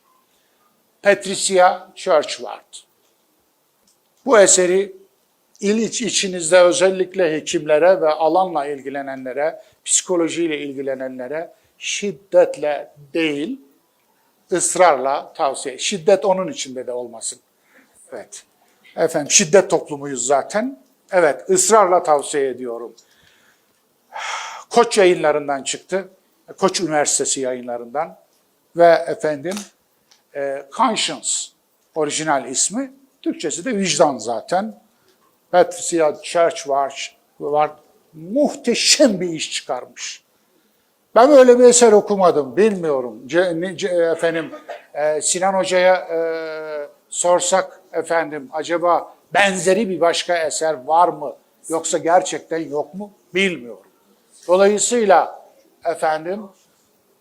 Patricia Churchward. Bu eseri içinizde özellikle hekimlere ve alanla ilgilenenlere, psikolojiyle ilgilenenlere şiddetle değil, ısrarla tavsiye. Şiddet onun içinde de olmasın. Evet. Efendim, şiddet toplumuyuz zaten. Evet, ısrarla tavsiye ediyorum. Koç yayınlarından çıktı. Koç Üniversitesi yayınlarından. Ve efendim, Conscience orijinal ismi. Türkçesi de vicdan zaten. Patricia Churchward var. Muhteşem bir iş çıkarmış. Ben öyle bir eser okumadım, bilmiyorum. Sinan Hoca'ya sorsak efendim, acaba benzeri bir başka eser var mı? Yoksa gerçekten yok mu? Bilmiyorum. Dolayısıyla efendim,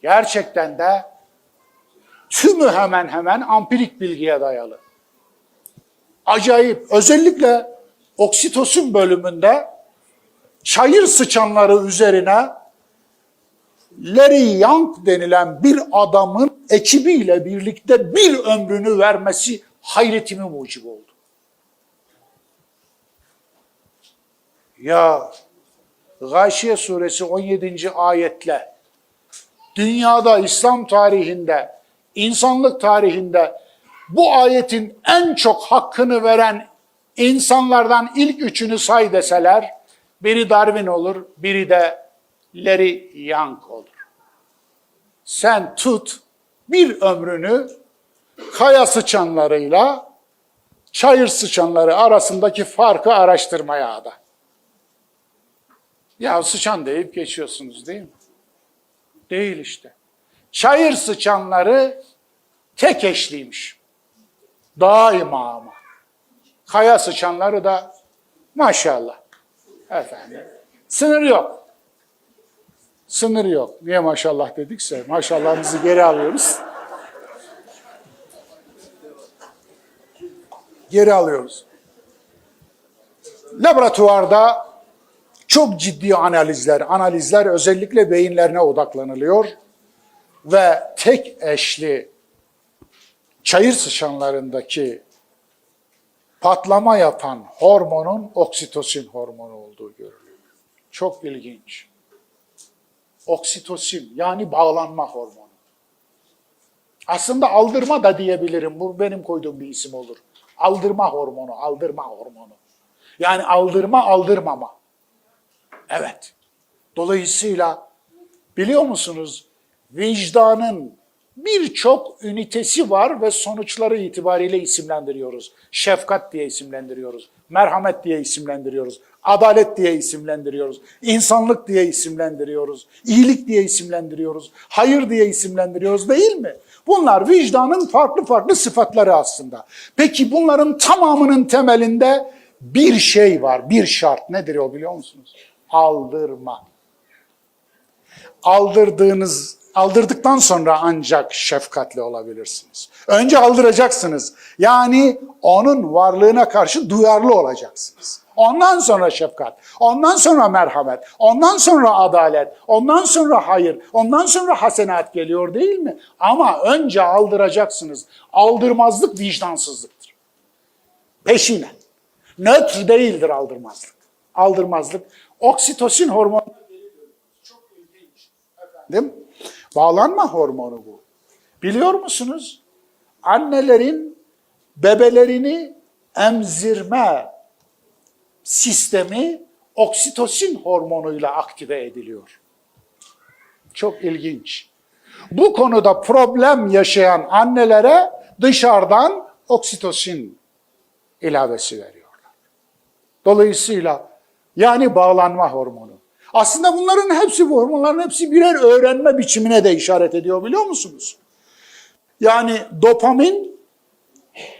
gerçekten de tümü hemen hemen ampirik bilgiye dayalı. Acayip. Özellikle oksitosin bölümünde çayır sıçanları üzerine Larry Young denilen bir adamın ekibiyle birlikte bir ömrünü vermesi hayretimi mucib oldu. Ya Gâşiye suresi 17. ayetle dünyada, İslam tarihinde, insanlık tarihinde bu ayetin en çok hakkını veren insanlardan ilk üçünü say deseler, biri Darwin olur, biri de Larry Young olur. Sen tut bir ömrünü kaya sıçanlarıyla çayır sıçanları arasındaki farkı araştırmaya ada. Ya sıçan deyip geçiyorsunuz değil mi? Değil işte. Çayır sıçanları tek eşliymiş. Daima ama. Kaya sıçanları da maşallah. Efendim. Sınır yok. Sınır yok. Niye maşallah dedikse maşallahımızı geri alıyoruz. Geri alıyoruz. Laboratuvarda çok ciddi analizler özellikle beyinlerine odaklanılıyor ve tek eşli çayır sıçanlarındaki patlama yapan hormonun oksitosin hormonu olduğu görülüyor. Çok ilginç. Oksitosin yani bağlanma hormonu. Aslında aldırma da diyebilirim. Bu benim koyduğum bir isim olur. Aldırma hormonu, aldırma hormonu. Yani aldırma, aldırmama. Evet. Dolayısıyla biliyor musunuz, vicdanın birçok ünitesi var ve sonuçları itibariyle isimlendiriyoruz. Şefkat diye isimlendiriyoruz, merhamet diye isimlendiriyoruz, adalet diye isimlendiriyoruz, insanlık diye isimlendiriyoruz, iyilik diye isimlendiriyoruz, hayır diye isimlendiriyoruz, değil mi? Bunlar vicdanın farklı farklı sıfatları aslında. Peki bunların tamamının temelinde bir şey var, bir şart. Nedir o biliyor musunuz? Aldırma. Aldırdıktan sonra ancak şefkatli olabilirsiniz. Önce aldıracaksınız. Yani onun varlığına karşı duyarlı olacaksınız. Ondan sonra şefkat, ondan sonra merhamet, ondan sonra adalet, ondan sonra hayır, ondan sonra hasenat geliyor değil mi? Ama önce aldıracaksınız. Aldırmazlık vicdansızlıktır. Peşine. Nötr değildir aldırmazlık. Aldırmazlık. Oksitosin hormonu. Çok ilginç. Efendim? Bağlanma hormonu bu. Biliyor musunuz? Annelerin bebelerini emzirme sistemi oksitosin hormonuyla aktive ediliyor. Çok ilginç. Bu konuda problem yaşayan annelere dışarıdan oksitosin ilavesi veriyorlar. Dolayısıyla yani bağlanma hormonu. Aslında bunların hepsi, bu hormonların hepsi birer öğrenme biçimine de işaret ediyor, biliyor musunuz? Yani dopamin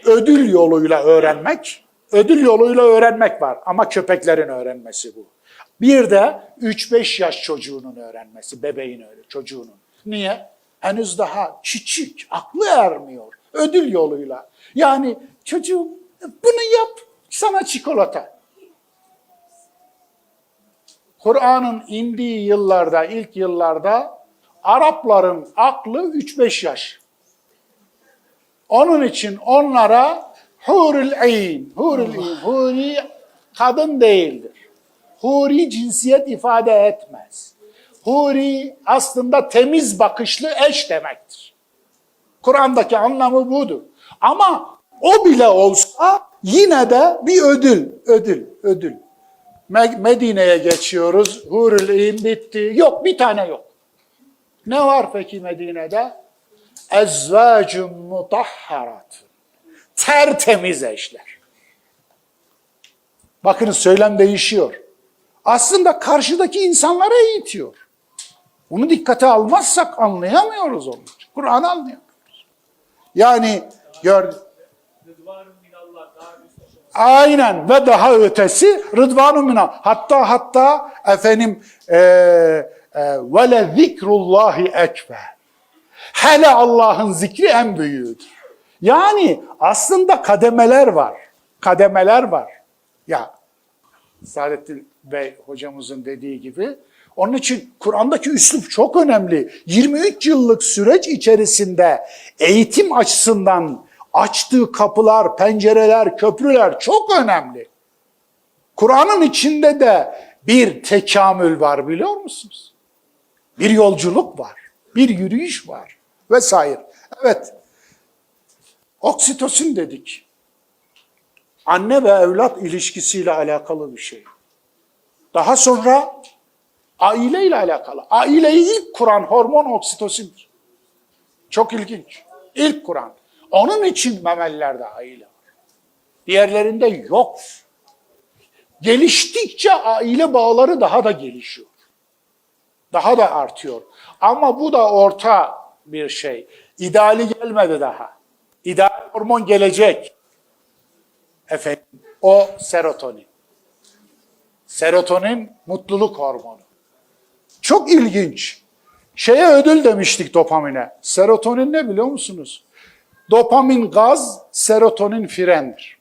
ödül yoluyla öğrenmek var ama köpeklerin öğrenmesi bu. Bir de 3-5 yaş çocuğunun öğrenmesi, bebeğin çocuğunun. Niye? Henüz daha küçük, aklı ermiyor. Ödül yoluyla. Yani çocuğum bunu yap, sana çikolata. Kur'an'ın indiği yıllarda, ilk yıllarda Arapların aklı 3-5 yaş. Onun için onlara hurul ayn, huri kadın değildir. Huri cinsiyet ifade etmez. Huri aslında temiz bakışlı eş demektir. Kur'an'daki anlamı budur. Ama o bile olsa yine de bir ödül. Medine'ye geçiyoruz. Hurul ayn bitti. Yok, bir tane yok. Ne var peki Medine'de? Ezzvâcun mutahharatun. Tertemiz eşler. Bakınız, söylem değişiyor. Aslında karşıdaki insanlara eğitiyor. Bunu dikkate almazsak anlayamıyoruz onu. Kur'an'ı anlayamıyoruz. Yani aynen, ve daha ötesi Rıdvan-ı Minallah. Hatta efendim ve le zikrullahi ekber. Hele Allah'ın zikri en büyüğüdür. Yani aslında kademeler var. Ya Saadettin Bey hocamızın dediği gibi. Onun için Kur'an'daki üslup çok önemli. 23 yıllık süreç içerisinde eğitim açısından açtığı kapılar, pencereler, köprüler çok önemli. Kur'an'ın içinde de bir tekamül var, biliyor musunuz? Bir yolculuk var, bir yürüyüş var vesaire. Evet, oksitosin dedik. Anne ve evlat ilişkisiyle alakalı bir şey. Daha sonra aileyle alakalı. Aileyi ilk kuran hormon oksitosindir. Çok ilginç. İlk kuran. Onun için memelilerde aile var. Diğerlerinde yok. Geliştikçe aile bağları daha da gelişiyor. Daha da artıyor. Ama bu da orta bir şey. İdeali gelmedi daha. İdeal hormon gelecek. Efendim, o serotonin. Serotonin mutluluk hormonu. Çok ilginç. Şeye ödül demiştik dopamine. Serotonin ne biliyor musunuz? Dopamin gaz, serotonin frendir.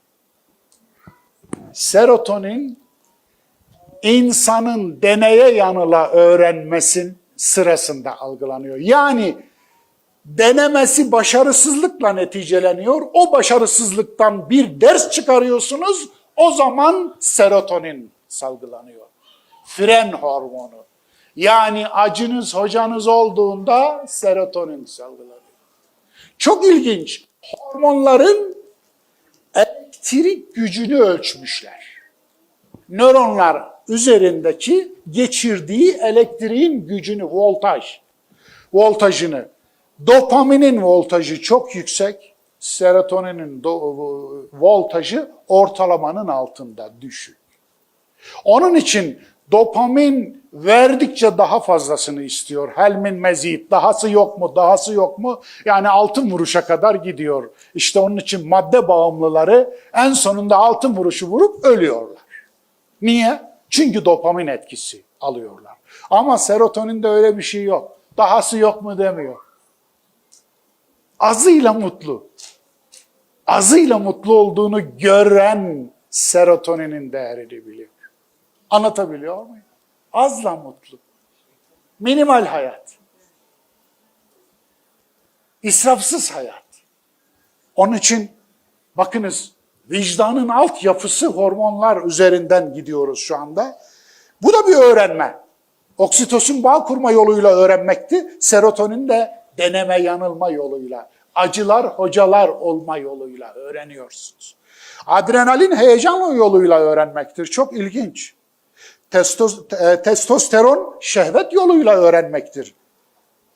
Serotonin insanın deneye yanıla öğrenmesin sırasında algılanıyor. Yani denemesi başarısızlıkla neticeleniyor. O başarısızlıktan bir ders çıkarıyorsunuz. O zaman serotonin salgılanıyor. Fren hormonu. Yani acınız hocanız olduğunda serotonin salgılanıyor. Çok ilginç. Hormonların elektrik gücünü ölçmüşler. Nöronlar üzerindeki geçirdiği elektriğin gücünü, voltajını. Dopaminin voltajı çok yüksek, serotoninin voltajı ortalamanın altında, düşük. Onun için dopamin verdikçe daha fazlasını istiyor. Helmin mezit, dahası yok mu? Yani altın vuruşa kadar gidiyor. İşte onun için madde bağımlıları en sonunda altın vuruşu vurup ölüyorlar. Niye? Çünkü dopamin etkisi alıyorlar. Ama serotoninde öyle bir şey yok. Dahası yok mu demiyor. Azıyla mutlu. Azıyla mutlu olduğunu gören serotoninin değerini biliyor. Anlatabiliyor muyum? Azla mutlu. Minimal hayat. İsrafsız hayat. Onun için bakınız, vicdanın altyapısı hormonlar üzerinden gidiyoruz şu anda. Bu da bir öğrenme. Oksitosin bağ kurma yoluyla öğrenmekti. Serotonin de deneme yanılma yoluyla, acılar hocalar olma yoluyla öğreniyorsunuz. Adrenalin heyecan yoluyla öğrenmektir. Çok ilginç. Testosteron şehvet yoluyla öğrenmektir.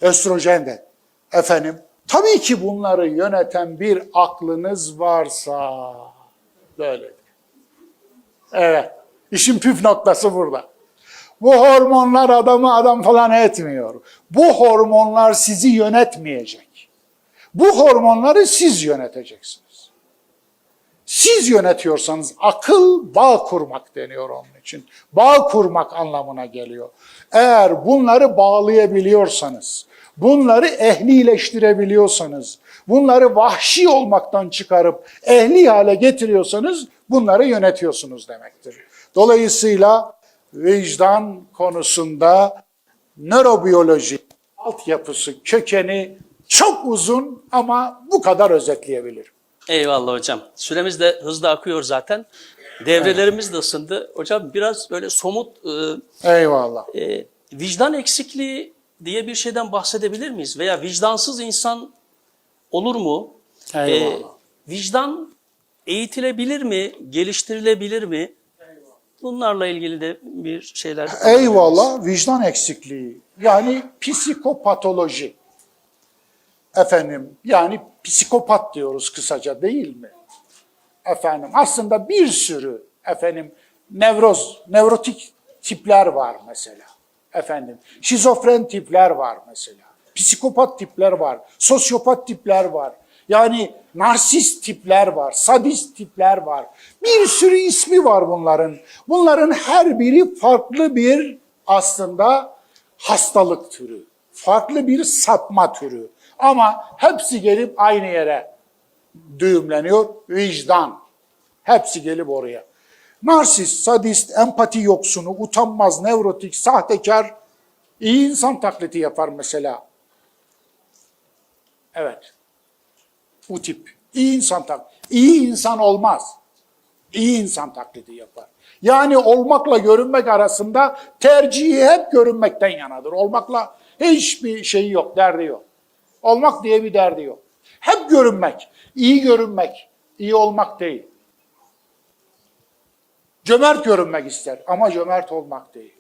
Östrojen de. Efendim, tabii ki bunları yöneten bir aklınız varsa böyledir. Evet, işin püf noktası burada. Bu hormonlar adamı adam falan etmiyor. Bu hormonlar sizi yönetmeyecek. Bu hormonları siz yöneteceksiniz. Siz yönetiyorsanız akıl bağ kurmak deniyor onun için. Bağ kurmak anlamına geliyor. Eğer bunları bağlayabiliyorsanız, bunları ehlileştirebiliyorsanız, bunları vahşi olmaktan çıkarıp ehli hale getiriyorsanız bunları yönetiyorsunuz demektir. Dolayısıyla vicdan konusunda nörobiyoloji altyapısı, kökeni çok uzun ama bu kadar özetleyebilirim. Eyvallah hocam. Süremiz de hızlı akıyor zaten. Devrelerimiz de ısındı. Hocam biraz böyle somut Eyvallah. vicdan eksikliği diye bir şeyden bahsedebilir miyiz? Veya vicdansız insan olur mu? Eyvallah. Vicdan eğitilebilir mi? Geliştirilebilir mi? Bunlarla ilgili de bir şeyler... Eyvallah, vicdan eksikliği. Yani psikopatoloji. Efendim, yani psikopat diyoruz kısaca değil mi? Efendim, aslında bir sürü nevrotik tipler var mesela. Efendim, şizofren tipler var mesela. Psikopat tipler var, sosyopat tipler var. Yani narsist tipler var, sadist tipler var. Bir sürü ismi var bunların. Bunların her biri farklı bir aslında hastalık türü. Farklı bir sapma türü. Ama hepsi gelip aynı yere düğümleniyor. Vicdan. Hepsi gelip oraya. Narsist, sadist, empati yoksunu, utanmaz, nevrotik, sahtekar, iyi insan taklidi yapar mesela. Evet. Bu tip. İyi insan taklidi. İyi insan olmaz. İyi insan taklidi yapar. Yani olmakla görünmek arasında tercihi hep görünmekten yanadır. Olmakla hiçbir şeyi yok, derdi yok. Olmak diye bir derdi yok. Hep görünmek, iyi olmak değil. Cömert görünmek ister ama cömert olmak değil.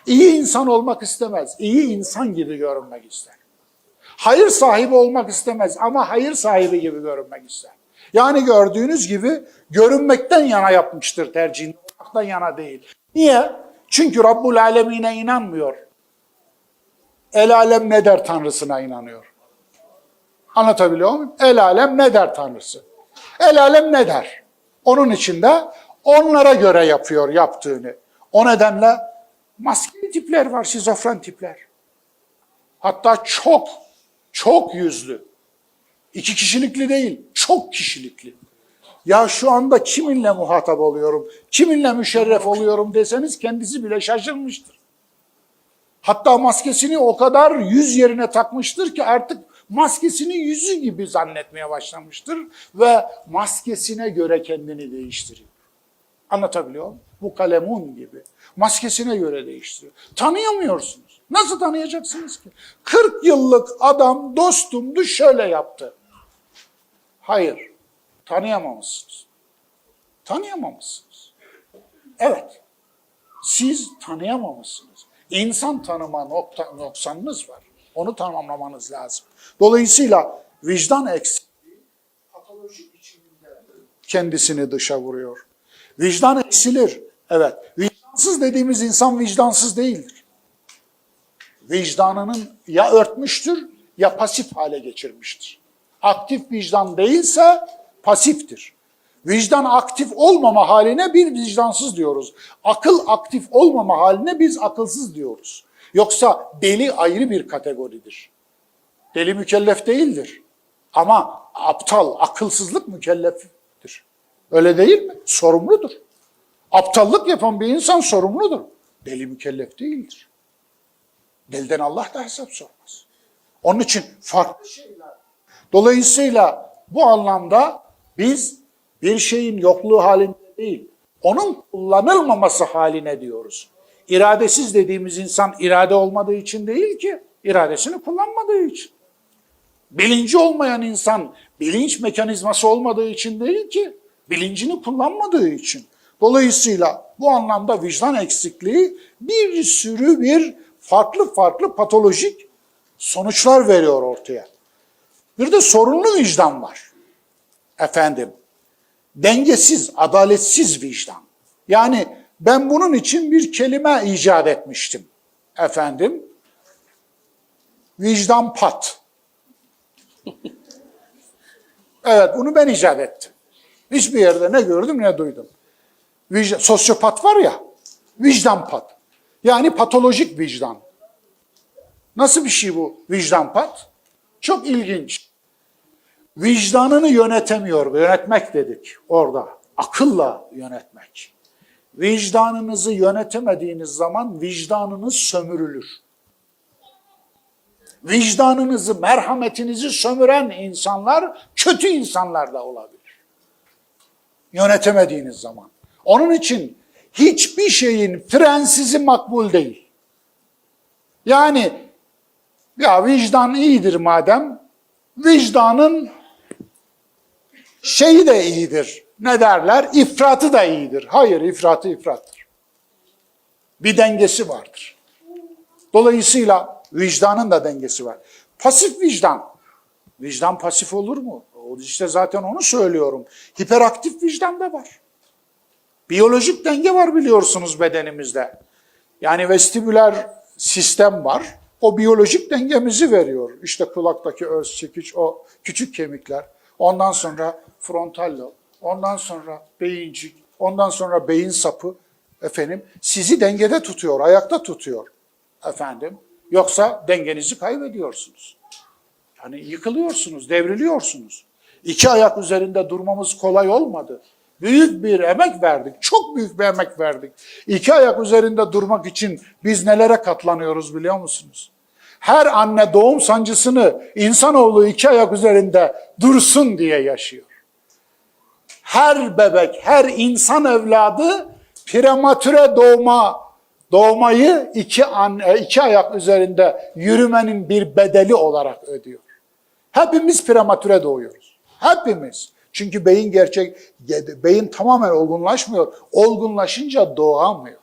İyi insan olmak istemez, iyi insan gibi görünmek ister. Hayır sahibi olmak istemez ama hayır sahibi gibi görünmek ister. Yani gördüğünüz gibi görünmekten yana yapmıştır tercihini, olmaktan yana değil. Niye? Çünkü Rabbul Alemin'e inanmıyor. El alem ne der Tanrısına inanıyor. Anlatabiliyor muyum? El alem ne der Tanrısı? El alem ne der? Onun için de onlara göre yapıyor yaptığını. O nedenle maskeli tipler var, şizofren tipler. Hatta çok yüzlü. 2 kişilikli değil, çok kişilikli. Ya şu anda kiminle muhatap oluyorum, kiminle müşerref oluyorum deseniz kendisi bile şaşırmıştır. Hatta maskesini o kadar yüz yerine takmıştır ki artık maskesini yüzü gibi zannetmeye başlamıştır ve maskesine göre kendini değiştiriyor. Anlatabiliyor muyum? Bu kalemun gibi. Maskesine göre değiştiriyor. Tanıyamıyorsunuz. Nasıl tanıyacaksınız ki? 40 yıllık adam dostumdu şöyle yaptı. Hayır. Tanıyamamışsınız. Tanıyamamışsınız. Evet. Siz tanıyamamışsınız. İnsan tanıma noksanınız var. Onu tamamlamanız lazım. Dolayısıyla vicdan eksikliği patolojik biçiminde kendisini dışa vuruyor. Vicdan eksilir. Evet. Vicdansız dediğimiz insan vicdansız değildir. Vicdanının ya örtmüştür ya pasif hale geçirmiştir. Aktif vicdan değilse pasiftir. Vicdan aktif olmama haline bir vicdansız diyoruz. Akıl aktif olmama haline biz akılsız diyoruz. Yoksa deli ayrı bir kategoridir. Deli mükellef değildir. Ama aptal, akılsızlık mükelleftir. Öyle değil mi? Sorumludur. Aptallık yapan bir insan sorumludur. Deli mükellef değildir. Deliden Allah da hesap sormaz. Onun için farklı şeyler. Dolayısıyla bu anlamda biz bir şeyin yokluğu halinde değil, onun kullanılmaması haline diyoruz. İradesiz dediğimiz insan irade olmadığı için değil ki, iradesini kullanmadığı için. Bilinci olmayan insan bilinç mekanizması olmadığı için değil ki, bilincini kullanmadığı için. Dolayısıyla bu anlamda vicdan eksikliği bir sürü farklı patolojik sonuçlar veriyor ortaya. Bir de sorunlu vicdan var. Efendim, dengesiz, adaletsiz vicdan. Yani ben bunun için bir kelime icat etmiştim. Efendim, vicdan pat. Evet, bunu ben icat ettim. Hiçbir yerde ne gördüm ne duydum. Sosyopat var ya, vicdan pat. Yani patolojik vicdan. Nasıl bir şey bu vicdan pat? Çok ilginç. Vicdanını yönetemiyor, yönetmek dedik orada. Akılla yönetmek. Vicdanınızı yönetemediğiniz zaman vicdanınız sömürülür. Vicdanınızı, merhametinizi sömüren insanlar kötü insanlar da olabilir. Yönetemediğiniz zaman. Onun için hiçbir şeyin frensizi makbul değil. Yani ya vicdan iyidir madem, vicdanın şeyi de iyidir. Ne derler? İfratı da iyidir. Hayır, ifratı ifrattır. Bir dengesi vardır. Dolayısıyla vicdanın da dengesi var. Pasif vicdan. Vicdan pasif olur mu? İşte zaten onu söylüyorum. Hiperaktif vicdan da var. Biyolojik denge var biliyorsunuz bedenimizde. Yani vestibüler sistem var. O biyolojik dengemizi veriyor. İşte kulaktaki öz çekiç, o küçük kemikler. Ondan sonra frontal lob, ondan sonra beyincik, ondan sonra beyin sapı efendim sizi dengede tutuyor, ayakta tutuyor efendim. Yoksa dengenizi kaybediyorsunuz. Yani yıkılıyorsunuz, devriliyorsunuz. İki ayak üzerinde durmamız kolay olmadı. Büyük bir emek verdik, çok büyük bir emek verdik. İki ayak üzerinde durmak için biz nelere katlanıyoruz biliyor musunuz? Her anne doğum sancısını insanoğlu iki ayak üzerinde dursun diye yaşıyor. Her bebek, her insan evladı prematüre doğmayı iki ayak üzerinde yürümenin bir bedeli olarak ödüyor. Hepimiz prematüre doğuyoruz. Hepimiz. Çünkü beyin tamamen olgunlaşmıyor. Olgunlaşınca doğamıyor.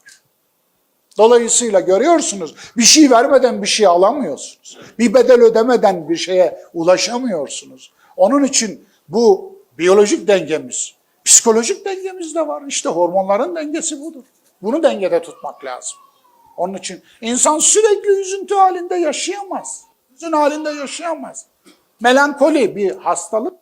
Dolayısıyla görüyorsunuz, bir şey vermeden bir şey alamıyorsunuz. Bir bedel ödemeden bir şeye ulaşamıyorsunuz. Onun için bu biyolojik dengemiz, psikolojik dengemiz de var. İşte hormonların dengesi budur. Bunu dengede tutmak lazım. Onun için insan sürekli üzüntü halinde yaşayamaz. Hüzün halinde yaşayamaz. Melankoli bir hastalık.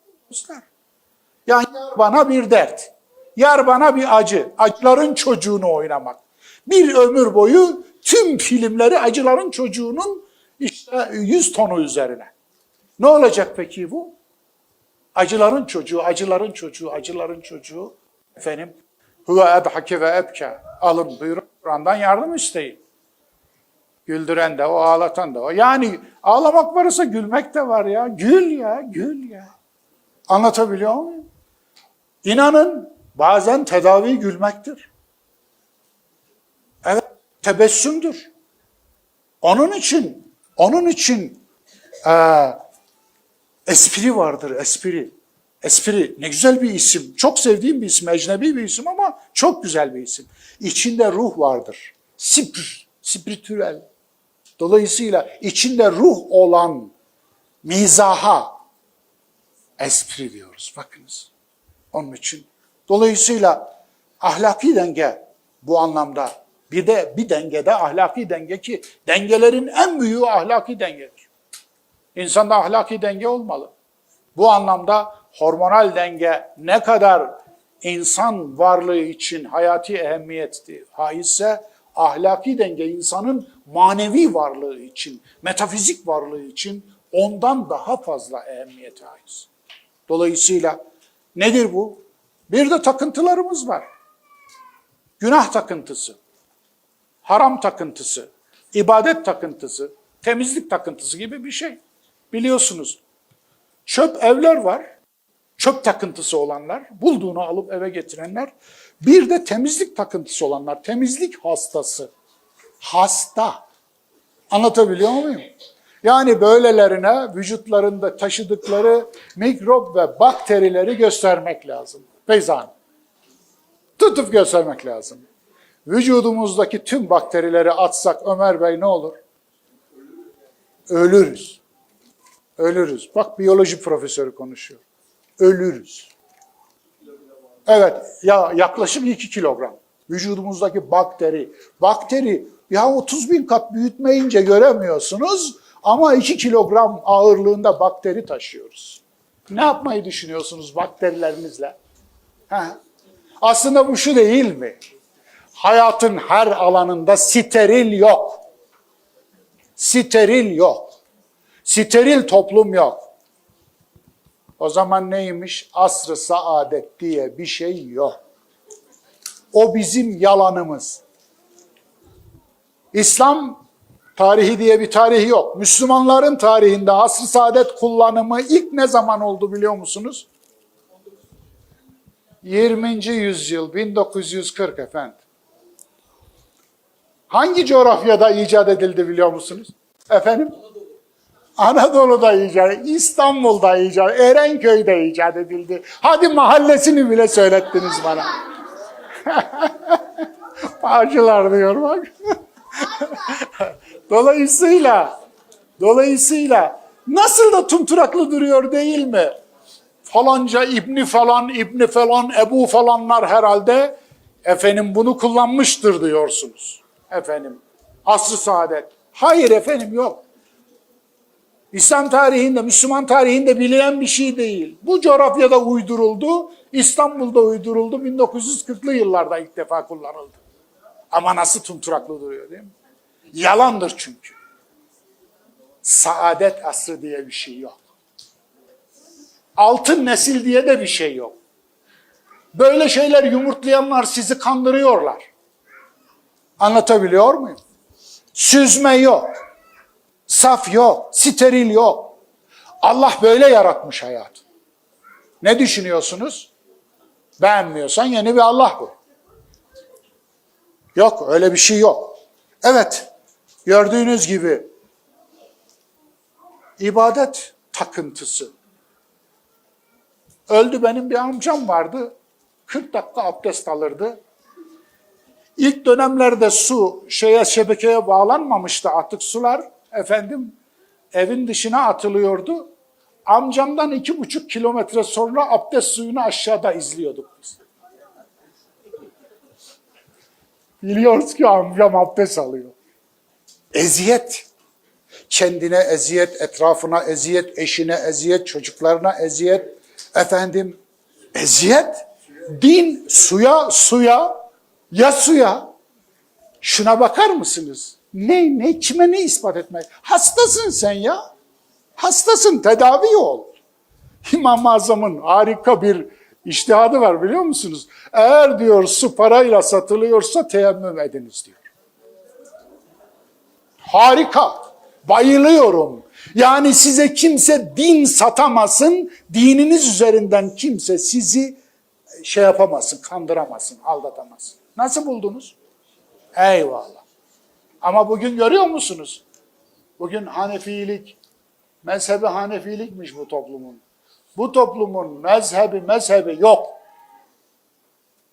Yani yar bana bir dert, yar bana bir acı, acıların çocuğunu oynamak. Bir ömür boyu tüm filmleri acıların çocuğunun işte 100 tonu üzerine. Ne olacak peki bu? Acıların çocuğu, acıların çocuğu, acıların çocuğu. Efendim, huve edhake ve ebke. Alın buyurun, Kur'an'dan yardım isteyin. Güldüren de o, ağlatan da o. Yani ağlamak varsa gülmek de var ya. Gül ya, gül ya. Anlatabiliyor muyum? İnanın bazen tedavi gülmektir. Evet, tebessümdür. Onun için espri vardır, espri. Espri ne güzel bir isim. Çok sevdiğim bir isim, ecnebi bir isim ama çok güzel bir isim. İçinde ruh vardır. Spiritüel. Dolayısıyla içinde ruh olan mizaha espri diyoruz. Bakınız. Onun için. Dolayısıyla ahlaki denge bu anlamda bir dengede ahlaki denge ki dengelerin en büyüğü ahlaki dengedir. İnsanda ahlaki denge olmalı. Bu anlamda hormonal denge ne kadar insan varlığı için hayati ehemmiyetli haizse ahlaki denge insanın manevi varlığı için, metafizik varlığı için ondan daha fazla ehemmiyete haiz. Dolayısıyla nedir bu? Bir de takıntılarımız var. Günah takıntısı, haram takıntısı, ibadet takıntısı, temizlik takıntısı gibi bir şey. Biliyorsunuz, çöp evler var, çöp takıntısı olanlar, bulduğunu alıp eve getirenler. Bir de temizlik takıntısı olanlar, temizlik hastası. Hasta. Anlatabiliyor muyum? Yani böylelerine vücutlarında taşıdıkları mikrop ve bakterileri göstermek lazım. Beyzan. Tutup göstermek lazım. Vücudumuzdaki tüm bakterileri atsak Ömer Bey ne olur? Ölürüz. Ölürüz. Bak biyoloji profesörü konuşuyor. Ölürüz. Evet, ya yaklaşık 2 kilogram. Vücudumuzdaki bakteri ya 30 bin kat büyütmeyince göremiyorsunuz ama 2 kilogram ağırlığında bakteri taşıyoruz. Ne yapmayı düşünüyorsunuz bakterilerinizle? Ha? Aslında bu şu değil mi? Hayatın her alanında steril yok. Steril yok. Steril toplum yok. O zaman neymiş? Asr-ı saadet diye bir şey yok. O bizim yalanımız. İslam tarihi diye bir tarihi yok. Müslümanların tarihinde asr-ı saadet kullanımı ilk ne zaman oldu biliyor musunuz? 20. yüzyıl 1940 efendim. Hangi coğrafyada icat edildi biliyor musunuz? Efendim? Anadolu'da icat, İstanbul'da icat, Erenköy'de icat edildi. Hadi mahallesini bile söylettiniz bana. Bağcılar diyor bak. Dolayısıyla nasıl da tumturaklı duruyor değil mi? Falanca İbni falan, Ebu falanlar herhalde efendim bunu kullanmıştır diyorsunuz. Efendim, asr-ı saadet. Hayır efendim yok. İslam tarihinde, Müslüman tarihinde bilinen bir şey değil. Bu coğrafyada uyduruldu, İstanbul'da uyduruldu, 1940'lı yıllarda ilk defa kullanıldı. Ama nasıl tumturaklı duruyor değil mi? Yalandır çünkü. Saadet asrı diye bir şey yok. Altın nesil diye de bir şey yok. Böyle şeyler yumurtlayanlar sizi kandırıyorlar. Anlatabiliyor muyum? Süzme yok. Saf yok, steril yok. Allah böyle yaratmış hayatı. Ne düşünüyorsunuz? Beğenmiyorsan yeni bir Allah bu. Yok, öyle bir şey yok. Evet, gördüğünüz gibi ibadet takıntısı. Öldü benim bir amcam vardı. 40 dakika abdest alırdı. İlk dönemlerde şebekeye bağlanmamıştı atık sular. Efendim evin dışına atılıyordu. Amcamdan 2,5 kilometre sonra abdest suyunu aşağıda izliyorduk biz. Biliyoruz ki amcam abdest alıyor. Eziyet. Kendine eziyet, etrafına eziyet, eşine eziyet, çocuklarına eziyet. Efendim eziyet. Din suya. Şuna bakar mısınız? Kime ne ispat etmek? Hastasın sen ya. Hastasın, tedavi ol. İmam-ı Azam'ın harika bir içtihadı var biliyor musunuz? Eğer diyor su parayla satılıyorsa teyemmüm ediniz diyor. Harika. Bayılıyorum. Yani size kimse din satamasın, dininiz üzerinden kimse sizi yapamasın, kandıramasın, aldatamazsın. Nasıl buldunuz? Eyvallah. Ama bugün görüyor musunuz? Bugün Hanefilik, mezhebi Hanefilikmiş bu toplumun. Bu toplumun mezhebi yok.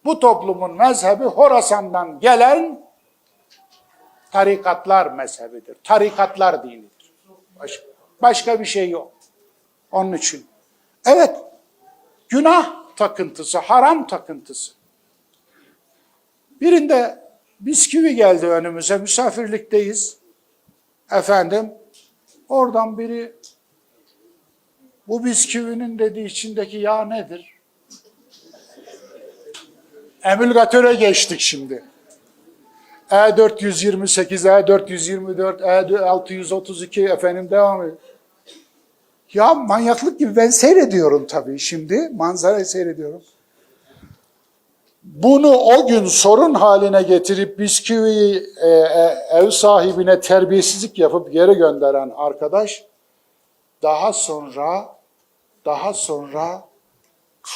Bu toplumun mezhebi Horasan'dan gelen tarikatlar mezhebidir. Tarikatlar dinidir. Başka bir şey yok. Onun için. Evet, günah takıntısı, haram takıntısı. Birinde bisküvi geldi önümüze, misafirlikteyiz. Efendim, oradan biri, bu bisküvinin dedi içindeki yağ nedir? Emülgatöre geçtik şimdi. E428, E424, E632 efendim devam ediyor. Ya manyaklık gibi ben seyrediyorum tabii şimdi, manzarayı seyrediyorum. Bunu o gün sorun haline getirip bisküviyi ev sahibine terbiyesizlik yapıp geri gönderen arkadaş daha sonra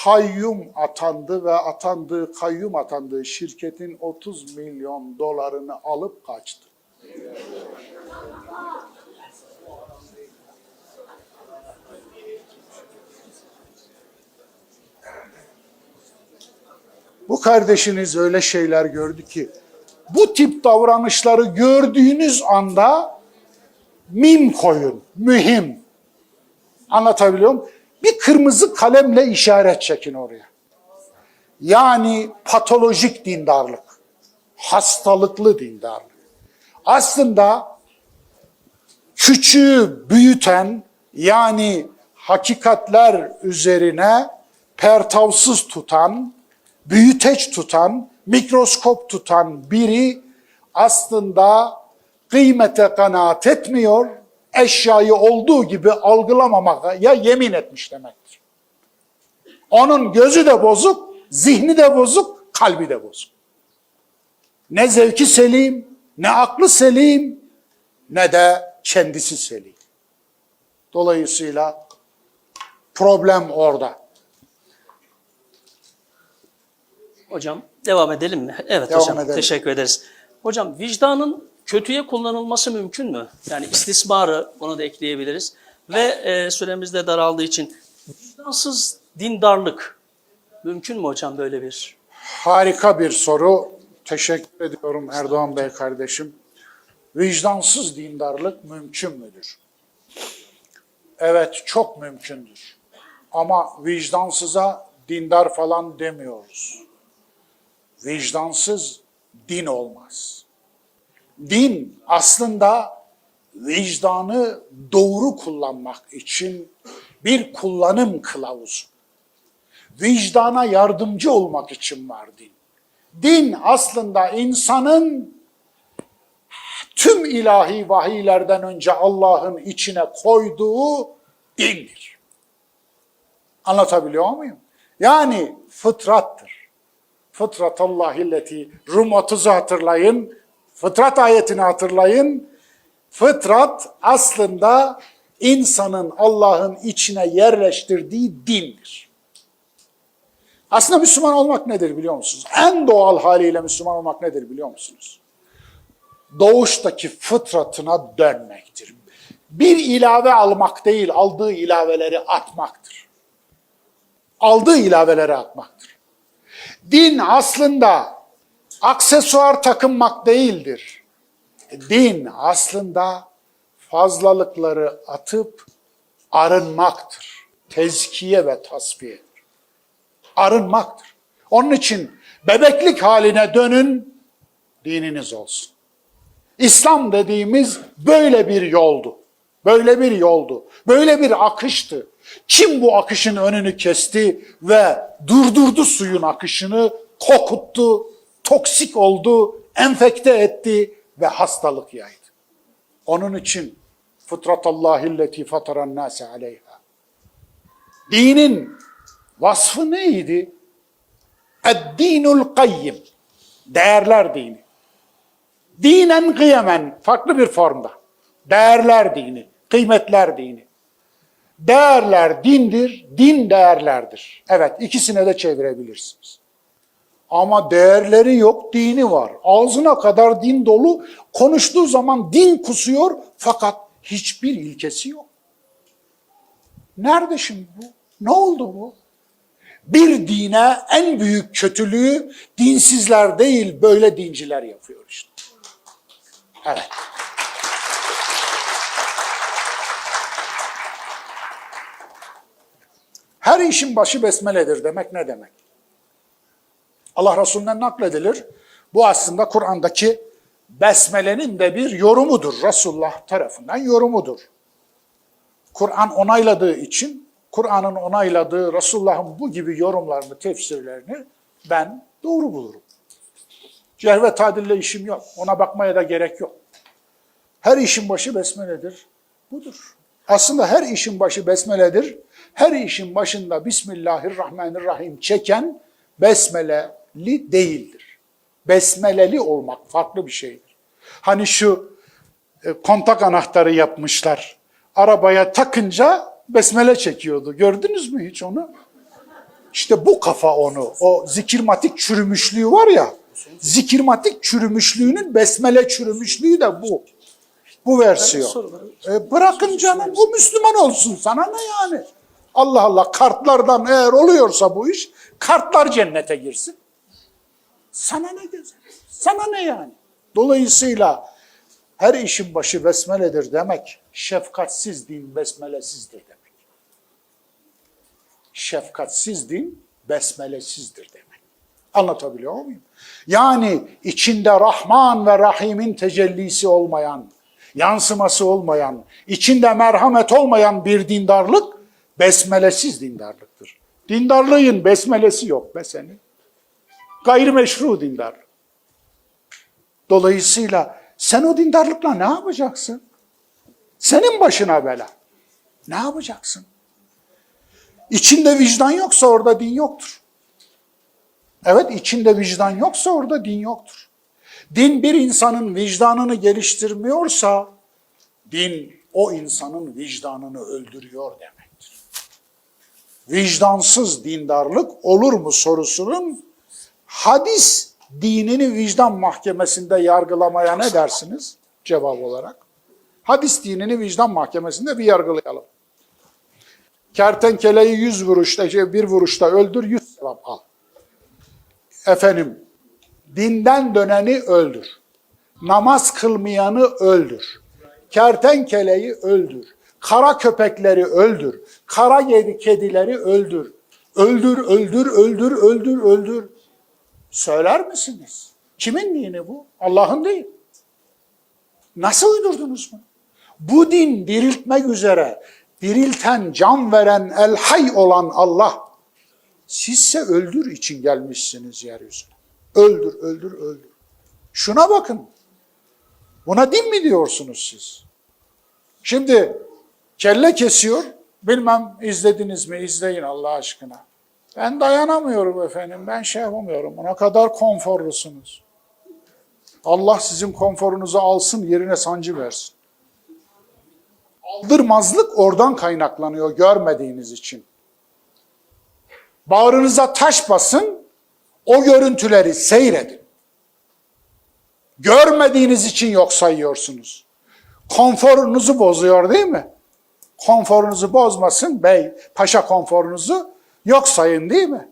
kayyum atandı ve kayyum atandığı şirketin 30 milyon dolarını alıp kaçtı. Bu kardeşiniz öyle şeyler gördü ki bu tip davranışları gördüğünüz anda mim koyun, mühim. Anlatabiliyor muyum? Bir kırmızı kalemle işaret çekin oraya. Yani patolojik dindarlık, hastalıklı dindarlık. Aslında küçüğü büyüten, yani hakikatler üzerine pertavsız tutan, büyüteç tutan, mikroskop tutan biri aslında kıymete kanaat etmiyor, eşyayı olduğu gibi algılamamaya yemin etmiş demektir. Onun gözü de bozuk, zihni de bozuk, kalbi de bozuk. Ne zevki selim, ne aklı selim, ne de kendisi selim. Dolayısıyla problem orada. Hocam devam edelim mi? Evet Devam hocam, edelim. teşekkür ederiz. Hocam vicdanın kötüye kullanılması mümkün mü? Yani istismarı, bunu da ekleyebiliriz. Ve süremiz de daraldığı için vicdansız dindarlık mümkün mü hocam, böyle bir? Harika bir soru. Teşekkür ediyorum Erdoğan Bey kardeşim. Vicdansız dindarlık mümkün müdür? Evet, çok mümkündür. Ama vicdansıza dindar falan demiyoruz. Vicdansız din olmaz. Din aslında vicdanı doğru kullanmak için bir kullanım kılavuzu. Vicdana yardımcı olmak için var din. Din aslında insanın tüm ilahi vahiylerden önce Allah'ın içine koyduğu dindir. Anlatabiliyor muyum? Yani fıtrattır. Fıtratallahilleti, Rum 30'u hatırlayın, fıtrat ayetini hatırlayın. Fıtrat aslında insanın Allah'ın içine yerleştirdiği dindir. Aslında Müslüman olmak nedir biliyor musunuz? En doğal haliyle Müslüman olmak nedir biliyor musunuz? Doğuştaki fıtratına dönmektir. Bir ilave almak değil, aldığı ilaveleri atmaktır. Aldığı ilaveleri atmaktır. Din aslında aksesuar takınmak değildir. Din aslında fazlalıkları atıp arınmaktır. Tezkiye ve tasfiyedir. Arınmaktır. Onun için bebeklik haline dönün, dininiz olsun. İslam dediğimiz böyle bir yoldu. Böyle bir yoldu. Böyle bir akıştı. Kim bu akışın önünü kesti ve durdurdu suyun akışını, kokuttu, toksik oldu, enfekte etti ve hastalık yaydı. Onun için fıtratallahilleti fataran nase aleyha. Dinin vasfı neydi? Eddinul kayyim. Değerler dini. Dinen kıyemen, farklı bir formda. Değerler dini, kıymetler dini. Değerler dindir, din değerlerdir. Evet, ikisine de çevirebilirsiniz. Ama değerleri yok, dini var. Ağzına kadar din dolu, konuştuğu zaman din kusuyor fakat hiçbir ilkesi yok. Nerede şimdi bu? Ne oldu bu? Bir dine en büyük kötülüğü dinsizler değil, böyle dinciler yapıyor işte. Evet. Her işin başı besmeledir demek ne demek? Allah Resulü'nden nakledilir. Bu aslında Kur'an'daki besmelenin de bir yorumudur. Resulullah tarafından yorumudur. Kur'an onayladığı için, Kur'an'ın onayladığı Resulullah'ın bu gibi yorumlarını, tefsirlerini ben doğru bulurum. Cerh ve tadille işim yok. Ona bakmaya da gerek yok. Her işin başı besmeledir. Budur. Aslında her işin başı besmeledir. Her işin başında Bismillahirrahmanirrahim çeken besmeleli değildir. Besmeleli olmak farklı bir şeydir. Hani şu kontak anahtarı yapmışlar. Arabaya takınca besmele çekiyordu. Gördünüz mü hiç onu? İşte bu kafa onu. O zikirmatik çürümüşlüğü var ya. Zikirmatik çürümüşlüğünün besmele çürümüşlüğü de bu. Bu versiyon. Bırakın canım, bu Müslüman olsun, sana ne yani? Allah Allah, kartlardan eğer oluyorsa bu iş, kartlar cennete girsin. Sana ne güzel. Sana ne yani? Dolayısıyla her işin başı besmeledir demek, şefkatsiz din besmelesizdir demek. Şefkatsiz din besmelesizdir demek. Anlatabiliyor muyum? Yani içinde Rahman ve Rahim'in tecellisi olmayan, yansıması olmayan, içinde merhamet olmayan bir dindarlık besmelesiz dindarlıktır. Dindarlığın besmelesi yok be senin. Gayrimeşru dindarlık. Dolayısıyla sen o dindarlıkla ne yapacaksın? Senin başına bela. Ne yapacaksın? İçinde vicdan yoksa orada din yoktur. Evet, içinde vicdan yoksa orada din yoktur. Din bir insanın vicdanını geliştirmiyorsa, din o insanın vicdanını öldürüyor demektir. Vicdansız dindarlık olur mu sorusunun hadis dinini vicdan mahkemesinde yargılamaya ne dersiniz cevap olarak? Hadis dinini vicdan mahkemesinde bir yargılayalım. Kertenkeleyi 100 vuruşta, bir vuruşta öldür, 100 sevap al. Efendim, dinden döneni öldür. Namaz kılmayanı öldür. Kertenkeleyi öldür. Kara köpekleri öldür. Kara kedileri öldür. Öldür, öldür, öldür, öldür, öldür. Söyler misiniz? Kimin dini bu? Allah'ın değil. Nasıl uydurdunuz bunu? Bu din diriltmek üzere, dirilten, can veren, el hay olan Allah. Sizse öldür için gelmişsiniz yeryüzüne. Öldür, öldür, öldür. Şuna bakın. Buna din mi diyorsunuz siz? Şimdi kelle kesiyor. Bilmem izlediniz mi? İzleyin Allah aşkına. Ben dayanamıyorum efendim. Ben şey yapamıyorum. Ona kadar konforlusunuz. Allah sizin konforunuzu alsın, yerine sancı versin. Aldırmazlık oradan kaynaklanıyor görmediğiniz için. Bağrınıza taş basın, o görüntüleri seyredin. Görmediğiniz için yok sayıyorsunuz. Konforunuzu bozuyor değil mi? Konforunuzu bozmasın bey, paşa konforunuzu yok sayın değil mi?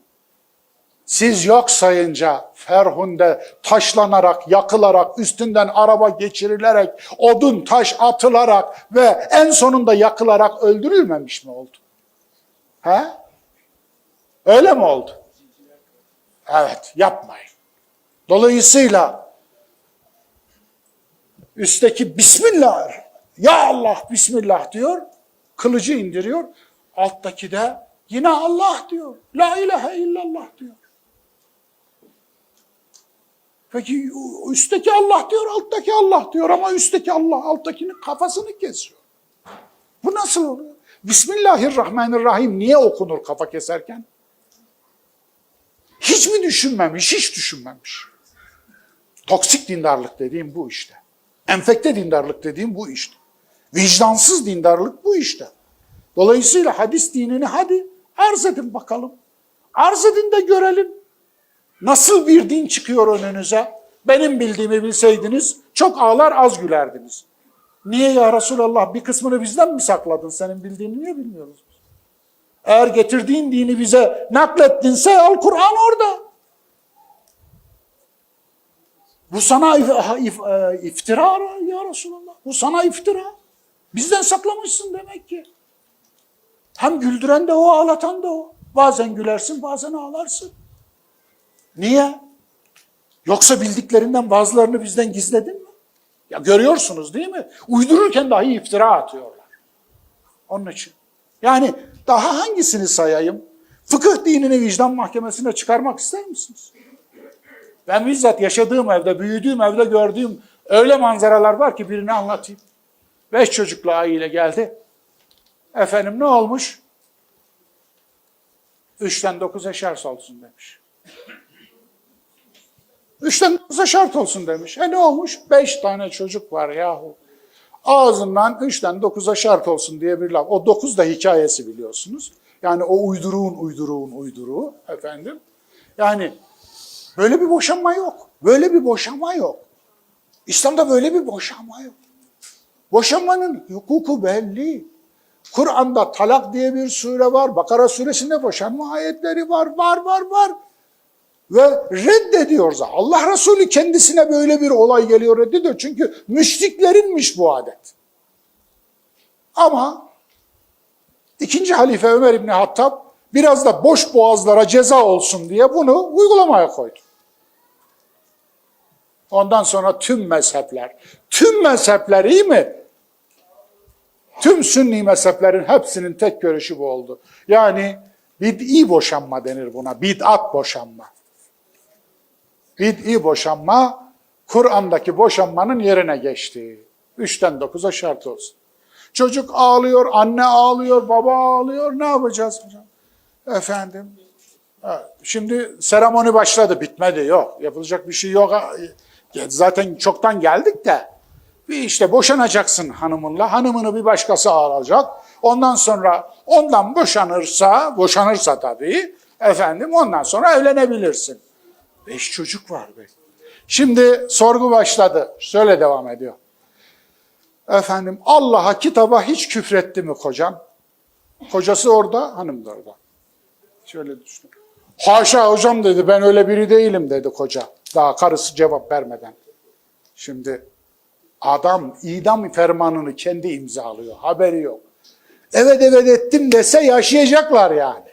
Siz yok sayınca Ferhunde taşlanarak, yakılarak, üstünden araba geçirilerek, odun taş atılarak ve en sonunda yakılarak öldürülmemiş mi oldu? He? Öyle mi oldu? Evet, yapmayın. Dolayısıyla üstteki Bismillah, ya Allah Bismillah diyor, kılıcı indiriyor. Alttaki de yine Allah diyor. La ilahe illallah diyor. Peki üstteki Allah diyor, alttaki Allah diyor ama üstteki Allah alttakinin kafasını kesiyor. Bu nasıl oluyor? Bismillahirrahmanirrahim niye okunur kafa keserken? Hiç mi düşünmemiş, hiç düşünmemiş. Toksik dindarlık dediğim bu işte. Enfekte dindarlık dediğim bu işte. Vicdansız dindarlık bu işte. Dolayısıyla hadis dinini hadi arz edin bakalım. Arz edin de görelim. Nasıl bir din çıkıyor önünüze? Benim bildiğimi bilseydiniz çok ağlar az gülerdiniz. Niye ya Resulallah bir kısmını bizden mi sakladın? Senin bildiğini niye bilmiyoruz? Eğer getirdiğin dini bize naklettinse al Kur'an orada. Bu sana iftira ya Resulallah. Bu sana iftira. Bizden saklamışsın demek ki. Hem güldüren de o, ağlatan da o. Bazen gülersin, bazen ağlarsın. Niye? Yoksa bildiklerinden bazılarını bizden gizledin mi? Ya görüyorsunuz değil mi? Uydururken dahi iftira atıyorlar. Onun için. Yani daha hangisini sayayım? Fıkıh dinini vicdan mahkemesine çıkarmak ister misiniz? Ben bizzat yaşadığım evde, büyüdüğüm evde gördüğüm öyle manzaralar var ki birini anlatayım. 5 çocuklu aile geldi. Efendim ne olmuş? 3'ten 9'a şart olsun demiş. 3'ten 9'a şart olsun demiş. Ne olmuş? 5 tane çocuk var yahu. Ağzından 3'ten 9'a şart olsun diye bir laf. O 9 da hikayesi biliyorsunuz. Yani o uyduruğu efendim. Yani böyle bir boşanma yok. Böyle bir boşanma yok. İslam'da böyle bir boşanma yok. Boşanmanın hukuku belli. Kur'an'da talak diye bir sure var. Bakara suresinde boşanma ayetleri var. Var. Ve reddediyor. Allah Resulü kendisine böyle bir olay geliyor, reddediyor. Çünkü müşriklerinmiş bu adet. Ama ikinci halife Ömer İbni Hattab biraz da boş boğazlara ceza olsun diye bunu uygulamaya koydu. Ondan sonra tüm mezhepler iyi mi? Tüm Sünni mezheplerin hepsinin tek görüşü bu oldu. Yani bid'i boşanma denir buna, bid'at boşanma. Bid'i boşanma, Kur'an'daki boşanmanın yerine geçti. 3'ten 9'a şart olsun. Çocuk ağlıyor, anne ağlıyor, baba ağlıyor, ne yapacağız hocam? Efendim, şimdi seremoni başladı, bitmedi, yok. Yapılacak bir şey yok. Zaten çoktan geldik de, bir işte boşanacaksın hanımınla, hanımını bir başkası alacak. Ondan sonra ondan boşanırsa tabii, efendim ondan sonra evlenebilirsin. 5 çocuk var be. Şimdi sorgu başladı, şöyle devam ediyor. Efendim Allah'a, kitaba hiç küfretti mi kocan? Kocası orada, hanım da orada. Şöyle düşün. Haşa hocam dedi, ben öyle biri değilim dedi koca. Daha karısı cevap vermeden. Şimdi adam idam fermanını kendi imzalıyor, haberi yok. Evet ettim dese yaşayacaklar yani.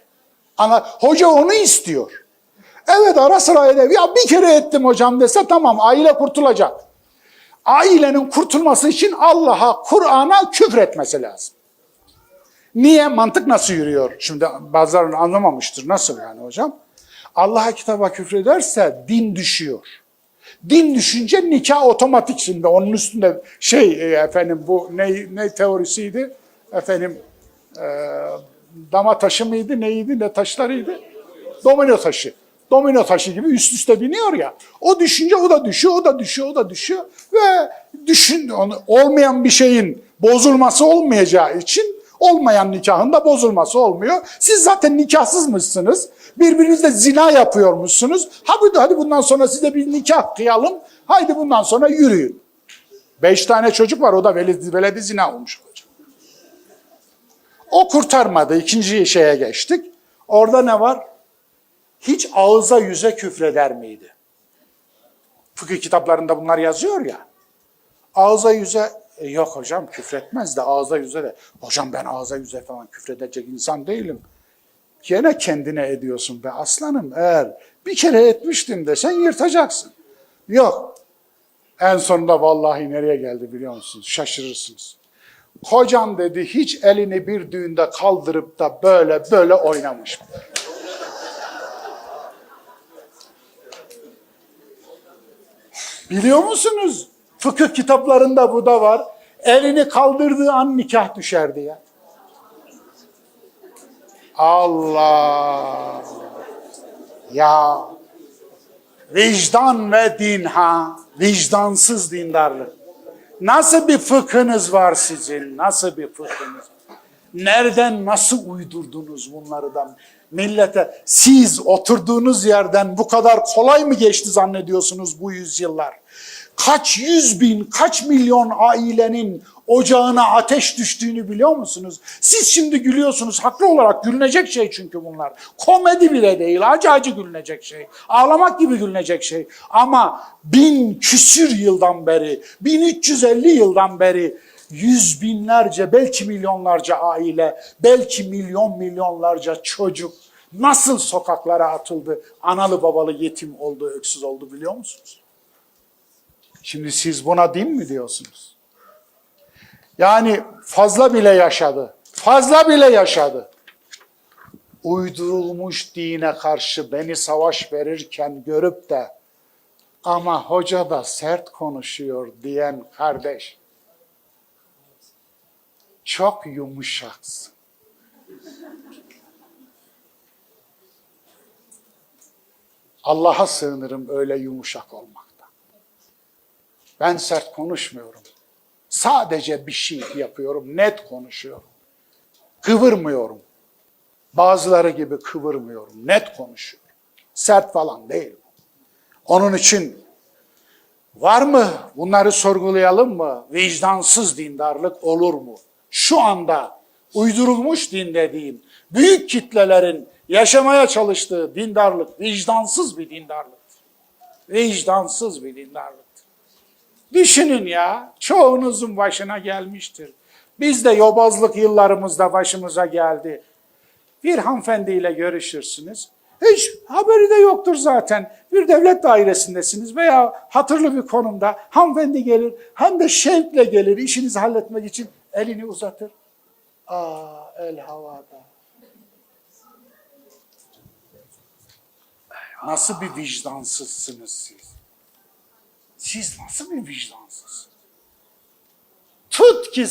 Ama hoca onu istiyor. Evet ara sıra ya bir kere ettim hocam dese tamam, aile kurtulacak. Ailenin kurtulması için Allah'a, Kur'an'a küfretmesi lazım. Niye? Mantık nasıl yürüyor? Şimdi bazıları anlamamıştır. Nasıl yani hocam? Allah'a, kitaba küfrederse din düşüyor. Din düşünce nikah otomatik şimdi. Onun üstünde efendim bu ne teorisiydi? Efendim dama taşı mıydı? Neydi? Ne taşlarıydı? Domino taşı. Domino taşı gibi üst üste biniyor ya. O düşünce o da düşüyor, o da düşüyor, o da düşüyor. Ve olmayan bir şeyin bozulması olmayacağı için olmayan nikahın da bozulması olmuyor. Siz zaten nikahsızmışsınız. Birbirinizle zina yapıyormuşsunuz. Hadi bundan sonra size bir nikah kıyalım. Haydi bundan sonra yürüyün. 5 tane çocuk var, o da veledi zina olmuş olacak. O kurtarmadı. İkinci şeye geçtik. Orada ne var? Hiç ağıza yüze küfreder miydi? Fıkıh kitaplarında bunlar yazıyor ya. Ağıza yüze yok hocam küfretmez de ağıza yüze de. Hocam ben ağıza yüze falan küfredecek insan değilim. Gene kendine ediyorsun be aslanım. Eğer bir kere etmiştim desen yırtacaksın. Yok. En sonunda vallahi nereye geldi biliyor musunuz? Şaşırırsınız. Kocam dedi hiç elini bir düğünde kaldırıp da böyle oynamış mı? Biliyor musunuz? Fıkıh kitaplarında bu da var. Elini kaldırdığı an nikah düşerdi ya. Allah! Ya! Vicdan ve din ha! Vicdansız dindarlık. Nasıl bir fıkhınız var sizin? Nasıl bir fıkhınız var? Nereden nasıl uydurdunuz bunları da millete? Siz oturduğunuz yerden bu kadar kolay mı geçti zannediyorsunuz bu yüzyıllar? Kaç 100 bin, kaç milyon ailenin ocağına ateş düştüğünü biliyor musunuz? Siz şimdi gülüyorsunuz, haklı olarak gülünecek şey çünkü bunlar. Komedi bile değil, acı gülünecek şey. Ağlamak gibi gülünecek şey. Ama 1000 küsür yıldan beri, 1350 yıldan beri yüz binlerce, belki milyonlarca aile, belki milyonlarca çocuk nasıl sokaklara atıldı, analı babalı yetim oldu, öksüz oldu biliyor musunuz? Şimdi siz buna din mi diyorsunuz? Yani fazla bile yaşadı. Fazla bile yaşadı. Uydurulmuş dine karşı beni savaş verirken görüp de ama hoca da sert konuşuyor diyen kardeş çok yumuşaksın. Allah'a sığınırım öyle yumuşak olmaktan. Ben sert konuşmuyorum. Sadece bir şey yapıyorum, net konuşuyorum. Kıvırmıyorum. Bazıları gibi kıvırmıyorum, net konuşuyorum. Sert falan değil. Onun için var mı? Bunları sorgulayalım mı? Vicdansız dindarlık olur mu? Şu anda uydurulmuş din dediğim büyük kitlelerin yaşamaya çalıştığı dindarlık vicdansız bir dindarlıktır. Vicdansız bir dindarlıktır. Düşünün ya, çoğunuzun başına gelmiştir. Biz de yobazlık yıllarımızda başımıza geldi. Bir hanımefendiyle görüşürsünüz. Hiç haberi de yoktur zaten. Bir devlet dairesindesiniz veya hatırlı bir konumda hanımefendi gelir, hem de şevkle gelir işinizi halletmek için elini uzatır. El havada. Nasıl bir vicdansızsınız siz? Siz nasıl bir vicdansızsınız? Tut ki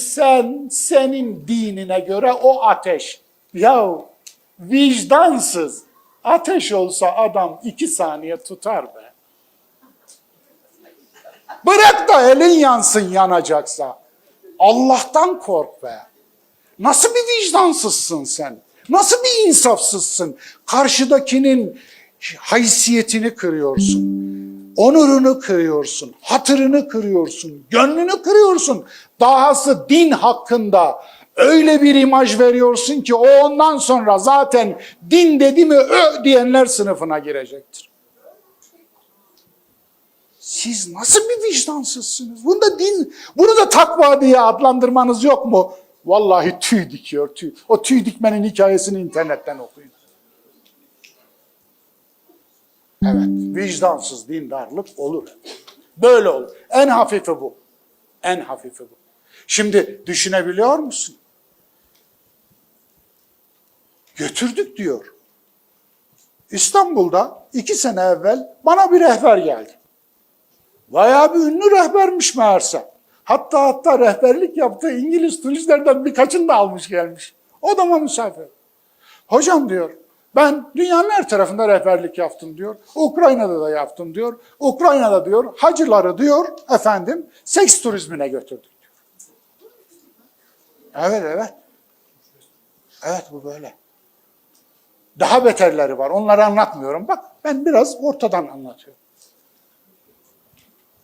senin dinine göre o ateş. Yahu vicdansız. Ateş olsa adam 2 saniye tutar be. Bırak da elin yansın yanacaksa. Allah'tan kork be. Nasıl bir vicdansızsın sen? Nasıl bir insafsızsın? Karşıdakinin haysiyetini kırıyorsun. Onurunu kırıyorsun. Hatırını kırıyorsun. Gönlünü kırıyorsun. Dahası din hakkında öyle bir imaj veriyorsun ki o ondan sonra zaten din dedi mi diyenler sınıfına girecektir. Siz nasıl bir vicdansızsınız? Bunu da takva diye adlandırmanız yok mu? Vallahi tüy dikiyor, tüy. O tüy dikmenin hikayesini internetten okuyun. Evet, vicdansız dindarlık olur. Böyle olur. En hafifi bu. En hafifi bu. Şimdi düşünebiliyor musun? Götürdük diyor. İstanbul'da 2 sene evvel bana bir rehber geldi. Bayağı bir ünlü rehbermiş meğerse. Hatta rehberlik yaptığı İngiliz turistlerden birkaçını da almış gelmiş. Odama misafir. Hocam diyor, ben dünyanın her tarafında rehberlik yaptım diyor. Ukrayna'da da yaptım diyor. Ukrayna'da diyor hacıları diyor seks turizmine götürdük diyor. Evet. Evet bu böyle. Daha beterleri var. Onları anlatmıyorum. Bak ben biraz ortadan anlatıyorum.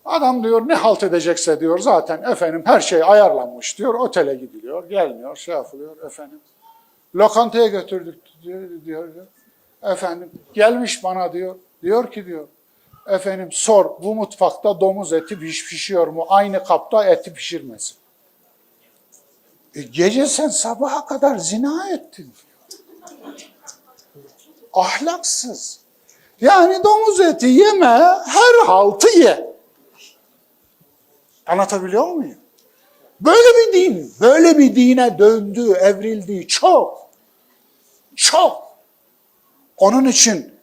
Adam diyor ne halt edecekse diyor zaten her şey ayarlanmış diyor. Otele gidiliyor, gelmiyor, yapılıyor Lokantaya götürdük diyor. Gelmiş bana diyor. Diyor ki diyor. Sor bu mutfakta domuz eti pişiyor mu? Aynı kapta eti pişirmesin. Gece sen sabaha kadar zina ettin diyor. Ahlaksız. Yani domuz eti yeme, her haltı ye. Anlatabiliyor muyum? Böyle bir dine döndü, evrildi çok. Onun için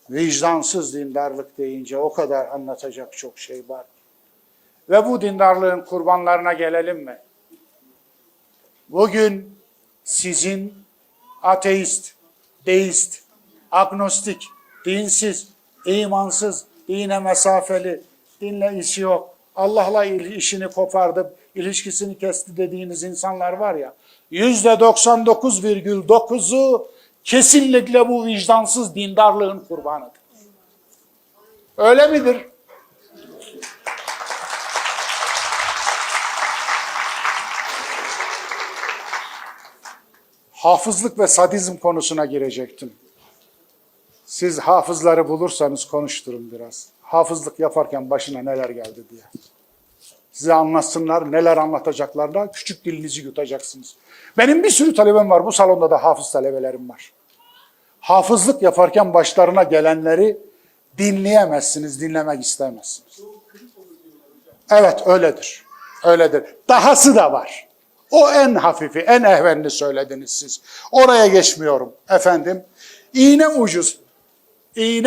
vicdansız dindarlık deyince o kadar anlatacak çok şey var. Ve bu dindarlığın kurbanlarına gelelim mi? Bugün sizin ateist, deist, agnostik, dinsiz, imansız, dine mesafeli, dinle işi yok, Allah'la işini kopardı, ilişkisini kesti dediğiniz insanlar var ya, %99,9'u kesinlikle bu vicdansız dindarlığın kurbanıdır. Öyle midir? Hafızlık ve sadizm konusuna girecektim. Siz hafızları bulursanız konuşturun biraz. Hafızlık yaparken başına neler geldi diye. Size anlatsınlar, neler anlatacaklarına küçük dilinizi yutacaksınız. Benim bir sürü talebem var, bu salonda da hafız talebelerim var. Hafızlık yaparken başlarına gelenleri dinleyemezsiniz, dinlemek istemezsiniz. Evet, öyledir. Dahası da var. O en hafifi, en ehvenini söylediniz siz. Oraya geçmiyorum İğne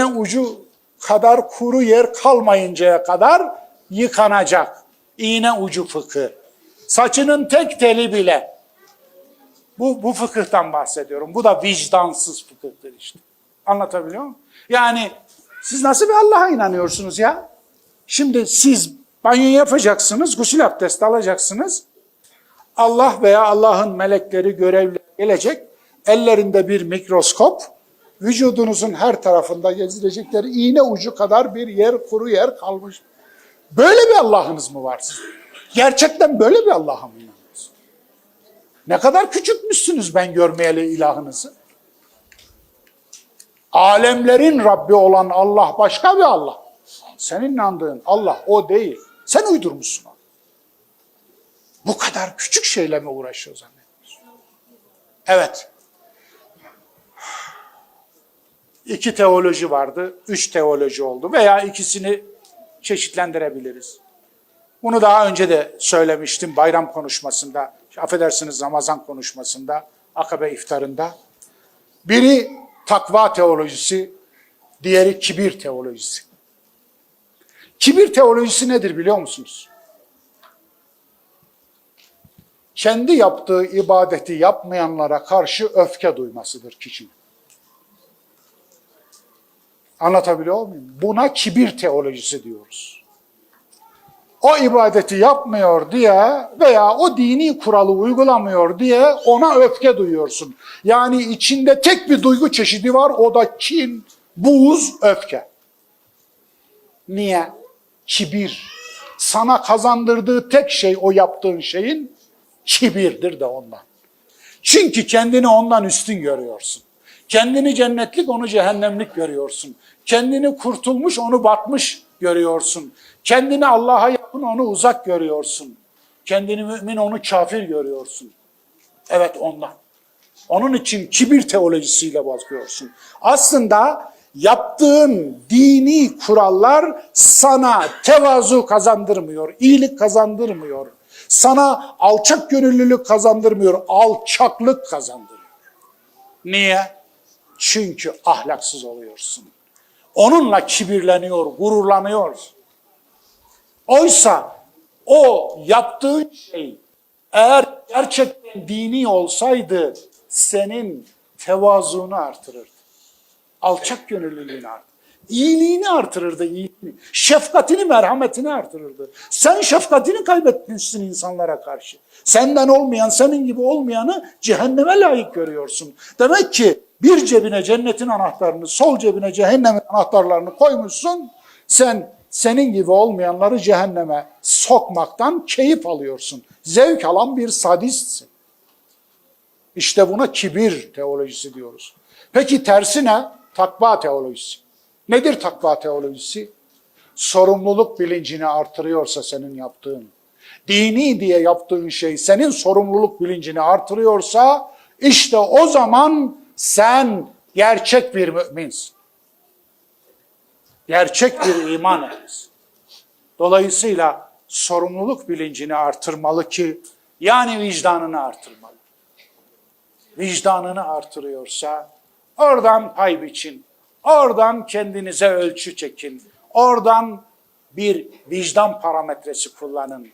ucu kadar kuru yer kalmayıncaya kadar yıkanacak. İğne ucu fıkı. Saçının tek teli bile. Bu fıkıhtan bahsediyorum. Bu da vicdansız fıkıhtır işte. Anlatabiliyor muyum? Yani siz nasıl bir Allah'a inanıyorsunuz ya? Şimdi siz banyo yapacaksınız, gusül abdesti alacaksınız. Allah veya Allah'ın melekleri görevli gelecek. Ellerinde bir mikroskop, vücudunuzun her tarafında gezilecekleri iğne ucu kadar bir kuru yer kalmış. Böyle bir Allah'ınız mı var sizin? Gerçekten böyle bir Allah'a mı inanıyorsunuz? Ne kadar küçültmüşsünüz ben görmeyeli ilahınızı. Alemlerin Rabbi olan Allah başka bir Allah. Senin inandığın Allah o değil. Sen uydurmuşsun onu. Bu kadar küçük şeyle mi uğraşıyor zannediyorsun? Evet. 2 teoloji vardı, 3 teoloji oldu veya ikisini çeşitlendirebiliriz. Bunu daha önce de söylemiştim bayram konuşmasında, affedersiniz Ramazan konuşmasında, Akabe iftarında. Biri takva teolojisi, diğeri kibir teolojisi. Kibir teolojisi nedir biliyor musunuz? Kendi yaptığı ibadeti yapmayanlara karşı öfke duymasıdır kişinin. Anlatabiliyor muyum? Buna kibir teolojisi diyoruz. O ibadeti yapmıyor diye veya o dini kuralı uygulamıyor diye ona öfke duyuyorsun. Yani içinde tek bir duygu çeşidi var, o da kin, buğz, öfke. Niye? Kibir. Sana kazandırdığı tek şey o yaptığın şeyin kibirdir de ondan. Çünkü kendini ondan üstün görüyorsun. Kendini cennetlik, onu cehennemlik görüyorsun. Kendini kurtulmuş, onu batmış görüyorsun. Kendini Allah'a yakın, onu uzak görüyorsun. Kendini mümin, onu kafir görüyorsun. Evet ondan. Onun için kibir teolojisiyle bakıyorsun. Aslında yaptığın dini kurallar sana tevazu kazandırmıyor, iyilik kazandırmıyor. Sana alçak gönüllülük kazandırmıyor, alçaklık kazandırıyor. Niye? Çünkü ahlaksız oluyorsun. Onunla kibirleniyor, gururlanıyor. Oysa o yaptığın şey eğer gerçekten dini olsaydı senin tevazunu artırırdı. Alçak gönüllülüğünü artırırdı. İyiliğini artırırdı, iyiliğini. Şefkatini, merhametini artırırdı. Sen şefkatini kaybetmişsin insanlara karşı. Senden olmayan, senin gibi olmayanı cehenneme layık görüyorsun. Demek ki bir cebine cennetin anahtarını, sol cebine cehennemin anahtarlarını koymuşsun. Senin gibi olmayanları cehenneme sokmaktan keyif alıyorsun. Zevk alan bir sadistsin. İşte buna kibir teolojisi diyoruz. Peki tersi ne? Takva teolojisi. Nedir takva teolojisi? Sorumluluk bilincini artırıyorsa senin yaptığın, dini diye yaptığın şey senin sorumluluk bilincini artırıyorsa, işte o zaman sen gerçek bir müminsin. Gerçek bir iman ehlisin. Dolayısıyla sorumluluk bilincini artırmalı ki, yani vicdanını artırmalı. Vicdanını artırıyorsa, oradan pay biçin, oradan kendinize ölçü çekin, oradan bir vicdan parametresi kullanın.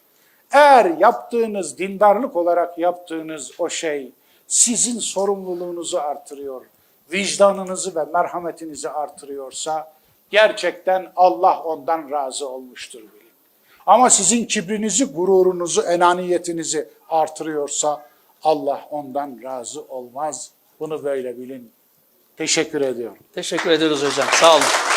Eğer yaptığınız, dindarlık olarak yaptığınız o şey sizin sorumluluğunuzu artırıyor, vicdanınızı ve merhametinizi artırıyorsa, gerçekten Allah ondan razı olmuştur bilin. Ama sizin kibrinizi, gururunuzu, enaniyetinizi artırıyorsa Allah ondan razı olmaz. Bunu böyle bilin. Teşekkür ediyorum. Teşekkür ediyoruz hocam. Sağ olun.